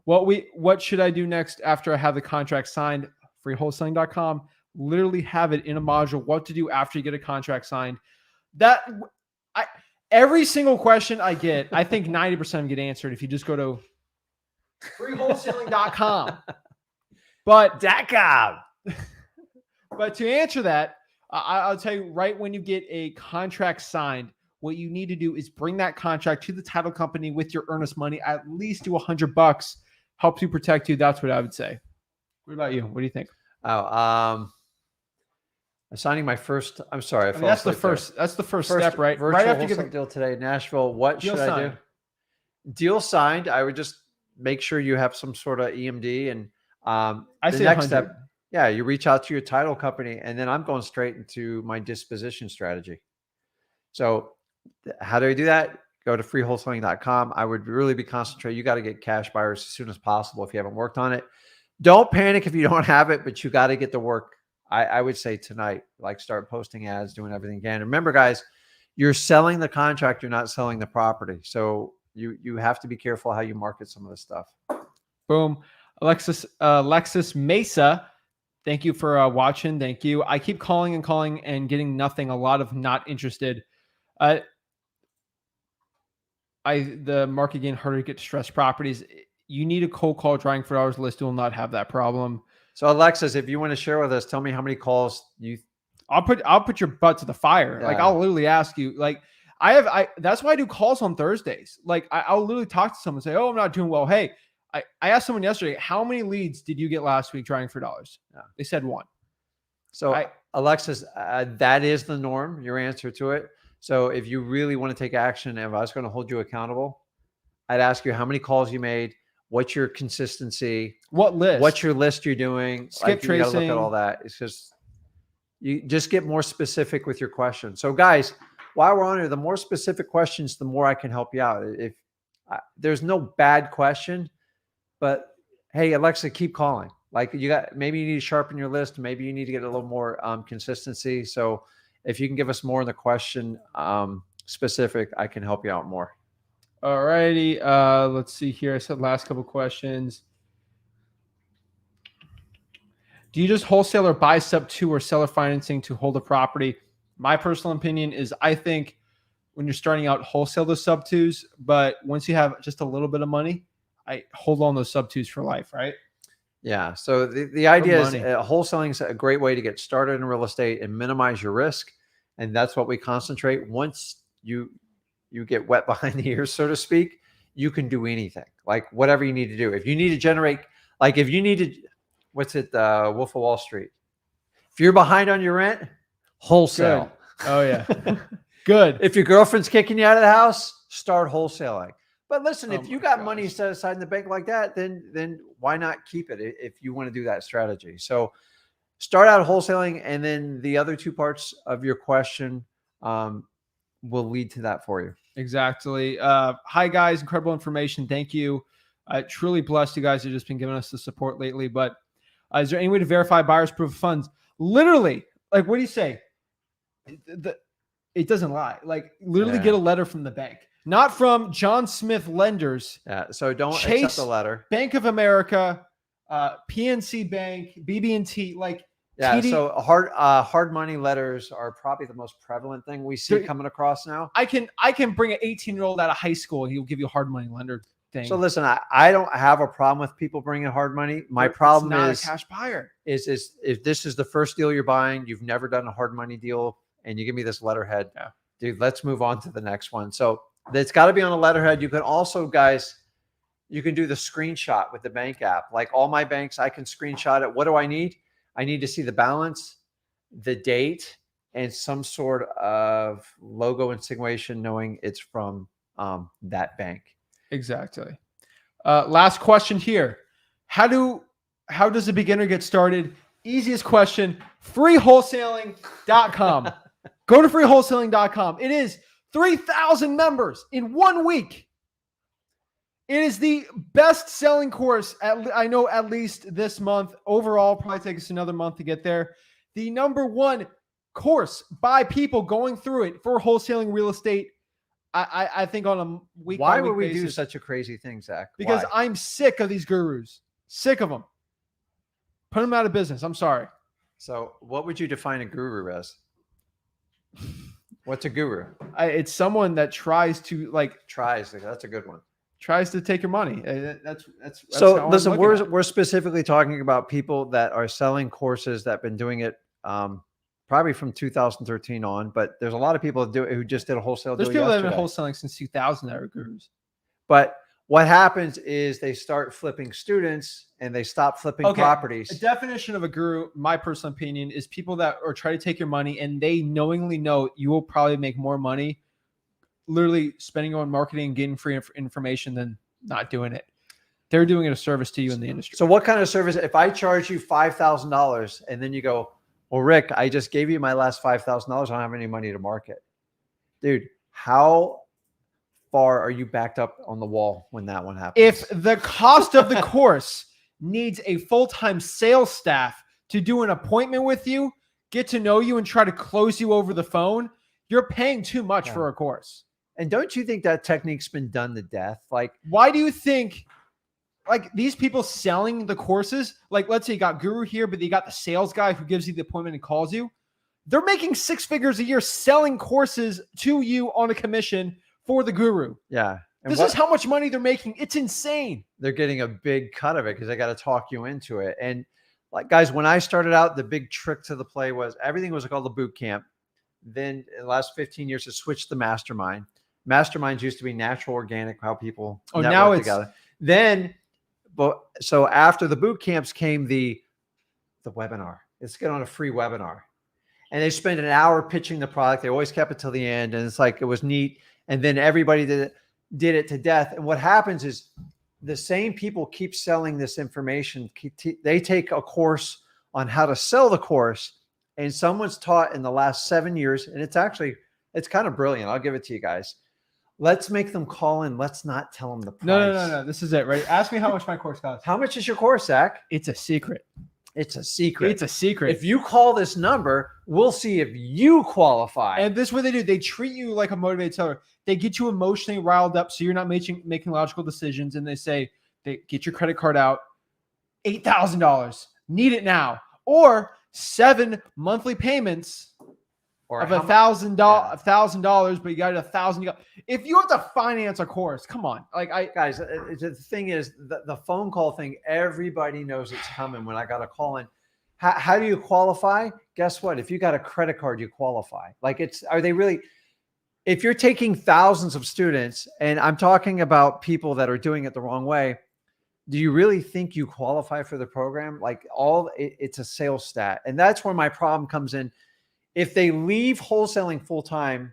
What should I do next after I have the contract signed? Freewholesaling.com. Literally have it in a module. What to do after you get a contract signed. Every single question I get, I think 90% of them get answered if you just go to freewholesaling.com. But to answer that, I'll tell you, right when you get a contract signed, what you need to do is bring that contract to the title company with your earnest money. At least do $100, helps you protect you. That's what I would say. What about you? What do you think? I'm signing my first. I'm sorry. That's the first step, right? Right after you get the deal today in Nashville. What should I do? Deal signed. I would just make sure you have some sort of EMD, and I say next step. Yeah, you reach out to your title company, and then I'm going straight into my disposition strategy. So how do I do that? Go to freewholesaling.com. I would really be concentrated. You got to get cash buyers as soon as possible if you haven't worked on it. Don't panic if you don't have it, but you got to get to work. I would say tonight, like start posting ads, doing everything you can. Remember, guys, you're selling the contract. You're not selling the property. So you have to be careful how you market some of this stuff. Boom. Alexis Mesa. Thank you for watching. Thank you. I keep calling and getting nothing. A lot of not interested. The market getting harder to get distressed properties. You need a cold call trying for hours list. You will not have that problem. So Alexis, if you want to share with us, tell me how many calls I'll put your butt to the fire. Yeah. Like I'll literally ask you, like that's why I do calls on Thursdays. Like I'll literally talk to someone and say, oh, I'm not doing well. Hey, I asked someone yesterday, how many leads did you get last week trying for dollars? Yeah. They said 1. So Alexis, that is the norm, your answer to it. So if you really want to take action, if I was going to hold you accountable, I'd ask you how many calls you made, what's your consistency, what's your list you're doing, skip tracing. You gotta look at all that. It's just, you just get more specific with your questions. So guys, while we're on here, the more specific questions, the more I can help you out. If there's no bad question, but hey, Alexa, keep calling. Like maybe you need to sharpen your list. Maybe you need to get a little more consistency. So if you can give us more in the question specific, I can help you out more. All righty. Let's see here. I said last couple questions. Do you just wholesale or buy sub 2 or seller financing to hold a property? My personal opinion is I think when you're starting out, wholesale those sub 2s, but once you have just a little bit of money, I hold on those sub 2s for life, right? Yeah. So the idea is wholesaling is a great way to get started in real estate and minimize your risk. And that's what we concentrate. Once you get wet behind the ears, so to speak, you can do anything, like whatever you need to do. If you need to generate, like if you need to, Wolf of Wall Street. If you're behind on your rent, wholesale. Good. Oh yeah. Good. If your girlfriend's kicking you out of the house, start wholesaling. But listen, if you got money set aside in the bank like that, then why not keep it if you want to do that strategy? So start out wholesaling, and then the other two parts of your question will lead to that for you. Exactly. Hi guys, incredible information. Thank you. Truly blessed. You guys have just been giving us the support lately. But is there any way to verify buyer's proof of funds? Literally, like, what do you say? It doesn't lie. Like, literally get a letter from the bank, not from John Smith Lenders. Yeah. So don't Chase, accept the letter. Bank of America, PNC Bank, BB&T, like. Yeah, TD, so hard money letters are probably the most prevalent thing we see coming across now. I can bring an 18-year-old out of high school and he'll give you a hard money lender thing. So listen, I don't have a problem with people bringing hard money. My problem is a cash buyer. Is if this is the first deal you're buying, you've never done a hard money deal, and you give me this letterhead, dude, let's move on to the next one. So it's got to be on a letterhead. You can also, guys, you can do the screenshot with the bank app. Like all my banks, I can screenshot it. What do I need? I need to see the balance, the date, and some sort of logo insinuation knowing it's from that bank. Exactly. Last question here. How does a beginner get started? Easiest question, freewholesaling.com. Go to freewholesaling.com. It is 3,000 members in 1 week. It is the best-selling course, I know, at least this month. Overall, probably take us another month to get there. The #1 course by people going through it for wholesaling real estate, I think, on a week-by-week basis. Why would we do such a crazy thing, Zach? Because I'm sick of these gurus. Sick of them. Put them out of business. I'm sorry. So what would you define a guru as? What's a guru? It's someone that tries to, That's a good one. Tries to take your money. That's so listen, we're specifically talking about people that are selling courses that have been doing it probably from 2013 on, but there's a lot of people who just did a wholesale deal. There's people that have been wholesaling since 2000 that are gurus. But what happens is they start flipping students and they stop flipping properties. A definition of a guru, my personal opinion, is people that are trying to take your money and they knowingly know you will probably make more money literally spending on marketing and getting free information than not doing it. They're doing it a service to you in the industry. So what kind of service? If I charge you $5,000 and then you go, well, Rick, I just gave you my last $5,000. I don't have any money to market. Dude, how far are you backed up on the wall when that one happens? If the cost of the course needs a full-time sales staff to do an appointment with you, get to know you, and try to close you over the phone, you're paying too much for a course. And don't you think that technique's been done to death? Like, why do you think, like, these people selling the courses, like, let's say you got Guru here, but you got the sales guy who gives you the appointment and calls you. They're making 6 figures a year selling courses to you on a commission for the Guru. Yeah. And this is how much money they're making. It's insane. They're getting a big cut of it because they got to talk you into it. And like, guys, when I started out, the big trick to the play was everything was called the boot camp. Then in the last 15 years, it switched to mastermind. Masterminds used to be natural, organic, how people network together. Then, so after the boot camps came the webinar. Let's get on a free webinar. And they spent an hour pitching the product. They always kept it till the end. And it's like, it was neat. And then everybody did it to death. And what happens is the same people keep selling this information. They take a course on how to sell the course. And someone's taught in the last 7 years. And it's kind of brilliant. I'll give it to you guys. Let's make them call in. Let's not tell them the price. No. This is it, right? Ask me how much my course costs. How much is your course, Zach? It's a secret. It's a secret. It's a secret. If you call this number, we'll see if you qualify. And this is what they do. They treat you like a motivated seller. They get you emotionally riled up so you're not making logical decisions. And they say, they get your credit card out, $8,000. Need it now. Or 7 monthly payments of $1,000, but you got $1,000. If you have to finance a course, come on. Guys, the thing is the phone call thing, everybody knows it's coming when I got a call in. How do you qualify? Guess what? If you got a credit card, you qualify. Are they really, if you're taking thousands of students, and I'm talking about people that are doing it the wrong way, do you really think you qualify for the program? It's a sales stat. And that's where my problem comes in. If they leave wholesaling full time,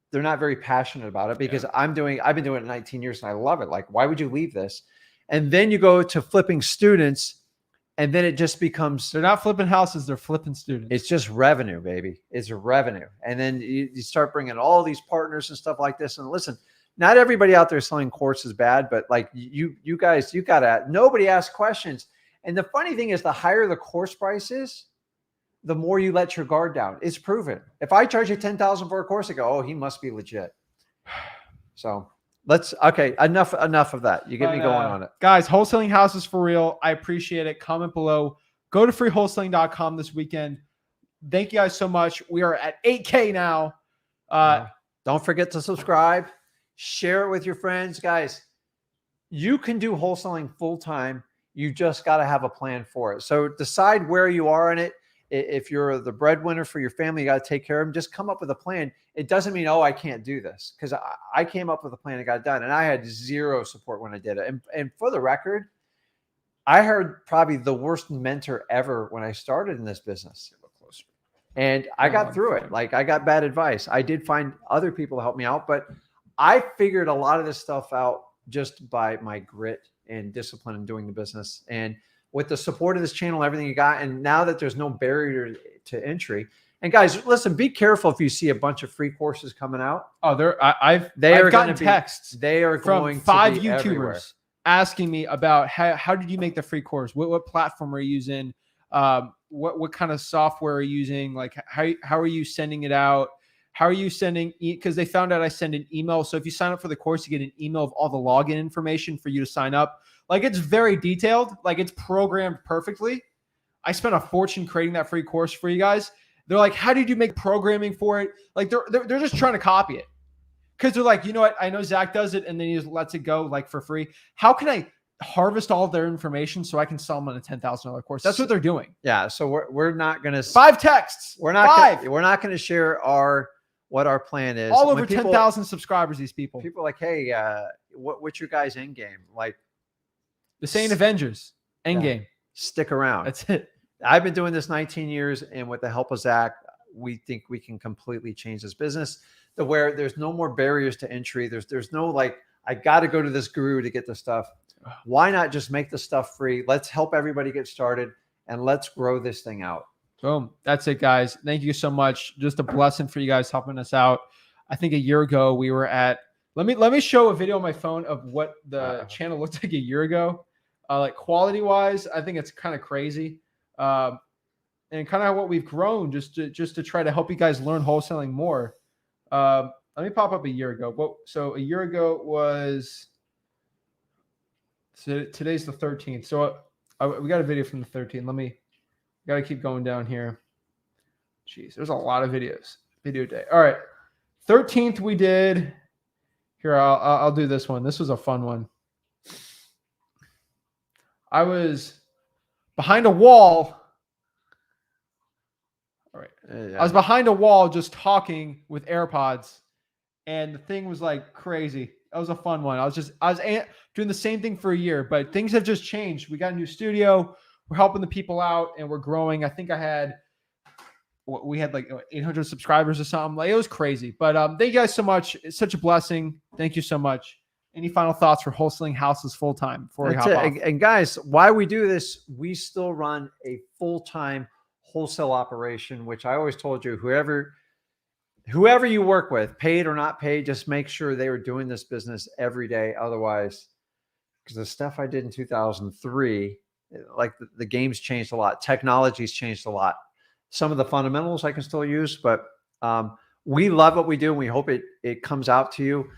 they're not very passionate about it because I've been doing it 19 years and I love it. Like, why would you leave this? And then you go to flipping students And then it just becomes, They're not flipping houses, they're flipping students. it's just revenue, baby. It's revenue. And then you start bringing all these partners and stuff like this. And listen, not everybody out there selling courses is bad, but like you guys, you gotta, nobody asks questions. And the funny thing is, the higher the course price is, the more you let your guard down. It's proven. If I charge you $10,000 for a course, I go, oh, he must be legit. So okay, enough of that. You get me going on it. Guys, wholesaling houses for real. I appreciate it. Comment below. Go to freewholesaling.com this weekend. Thank you guys so much. We are at 8K now. Don't forget to subscribe. Share it with your friends. Guys, you can do wholesaling full-time. You just got to have a plan for it. So decide where you are in it. If you're the breadwinner for your family, you got to take care of them. Just come up with a plan. It doesn't mean, oh, I can't do this, because I came up with a plan and got it done. And I had zero support when I did it. And for the record, I heard probably the worst mentor ever when I started in this business. And I got through it. Like, I got bad advice. I did find other people to help me out, but I figured a lot of this stuff out just by my grit and discipline in doing the business. And with the support of this channel, everything you got, and now that there's no barrier to entry. And guys, listen, be careful if you see a bunch of free courses coming out. Oh, I've gotten texts. They are from going 5 to be YouTubers everywhere. asking me about how did you make the free course? What platform are you using? What kind of software are you using? Like, how are you sending it out? How are you sending? Because they found out I send an email. So if you sign up for the course, you get an email of all the login information for you to sign up. Like, it's very detailed. Like, it's programmed perfectly. I spent a fortune creating that free course for you guys. They're like, how did you make programming for it? Like, they're just trying to copy it. Because they're like, you know what? I know Zach does it, and then he just lets it go like for free. How can I harvest all of their information so I can sell them on a $10,000 course? That's what they're doing. Yeah. So we're not going to 5 texts. We're not going to share what our plan is. All over 10,000 subscribers. These people are like, hey, what's your guys' end game? Like, the same Avengers end game. Stick around. That's it. I've been doing this 19 years, and with the help of Zach, we think we can completely change this business to where there's no more barriers to entry. There's no like, I got to go to this guru to get the stuff. Why not just make the stuff free? Let's help everybody get started, and let's grow this thing out. Boom. That's it, guys. Thank you so much. Just a blessing for you guys helping us out. I think a year ago we were at, let me show a video on my phone of what the channel looked like a year ago. Like, quality wise, I think it's kind of crazy. And kind of what we've grown just to try to help you guys learn wholesaling more. Let me pop up a year ago. So a year ago was, so today's the 13th. So we got a video from the 13th. Got to keep going down here. Jeez, there's a lot of videos. Video day. All right. 13th we did. Here, I'll do this one. This was a fun one. I was behind a wall. All right. Yeah. I was behind a wall just talking with AirPods, and the thing was like crazy. That was a fun one. I was doing the same thing for a year, but things have just changed. We got a new studio. We're helping the people out, and we're growing. I think we had like 800 subscribers or something. Like, it was crazy. But thank you guys so much. It's such a blessing. Thank you so much. Any final thoughts for wholesaling houses full time before we hop off? And guys, why we do this, we still run a full-time wholesale operation, which I always told you, whoever you work with, paid or not paid, just make sure they were doing this business every day. Otherwise, because the stuff I did in 2003, like the game's changed a lot. Technology's changed a lot. Some of the fundamentals I can still use, but we love what we do, and we hope it comes out to you.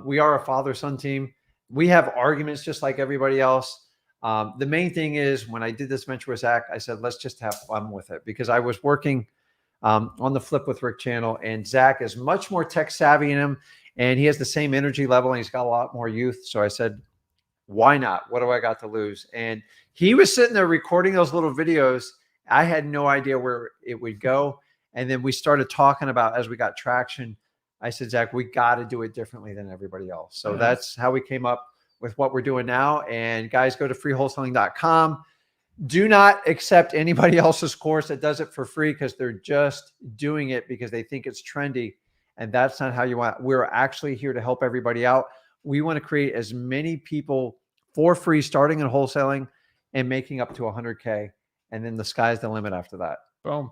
We are a father-son team. We have arguments just like everybody else. The main thing is, when I did this venture with Zach, I said, let's just have fun with it, because I was working on the Flip with Rick channel, and Zach is much more tech savvy in him, and he has the same energy level, and he's got a lot more youth. So I said, why not? What do I got to lose? And he was sitting there recording those little videos. I had no idea where it would go. And then we started talking about, as we got traction, I said, Zach, we got to do it differently than everybody else. So that's how we came up with what we're doing now. And guys, go to freewholesaling.com. Do not accept anybody else's course that does it for free, because they're just doing it because they think it's trendy. And that's not how you want it. We're actually here to help everybody out. We want to create as many people for free starting in wholesaling. and making up to 100K. And then the sky's the limit after that. Boom.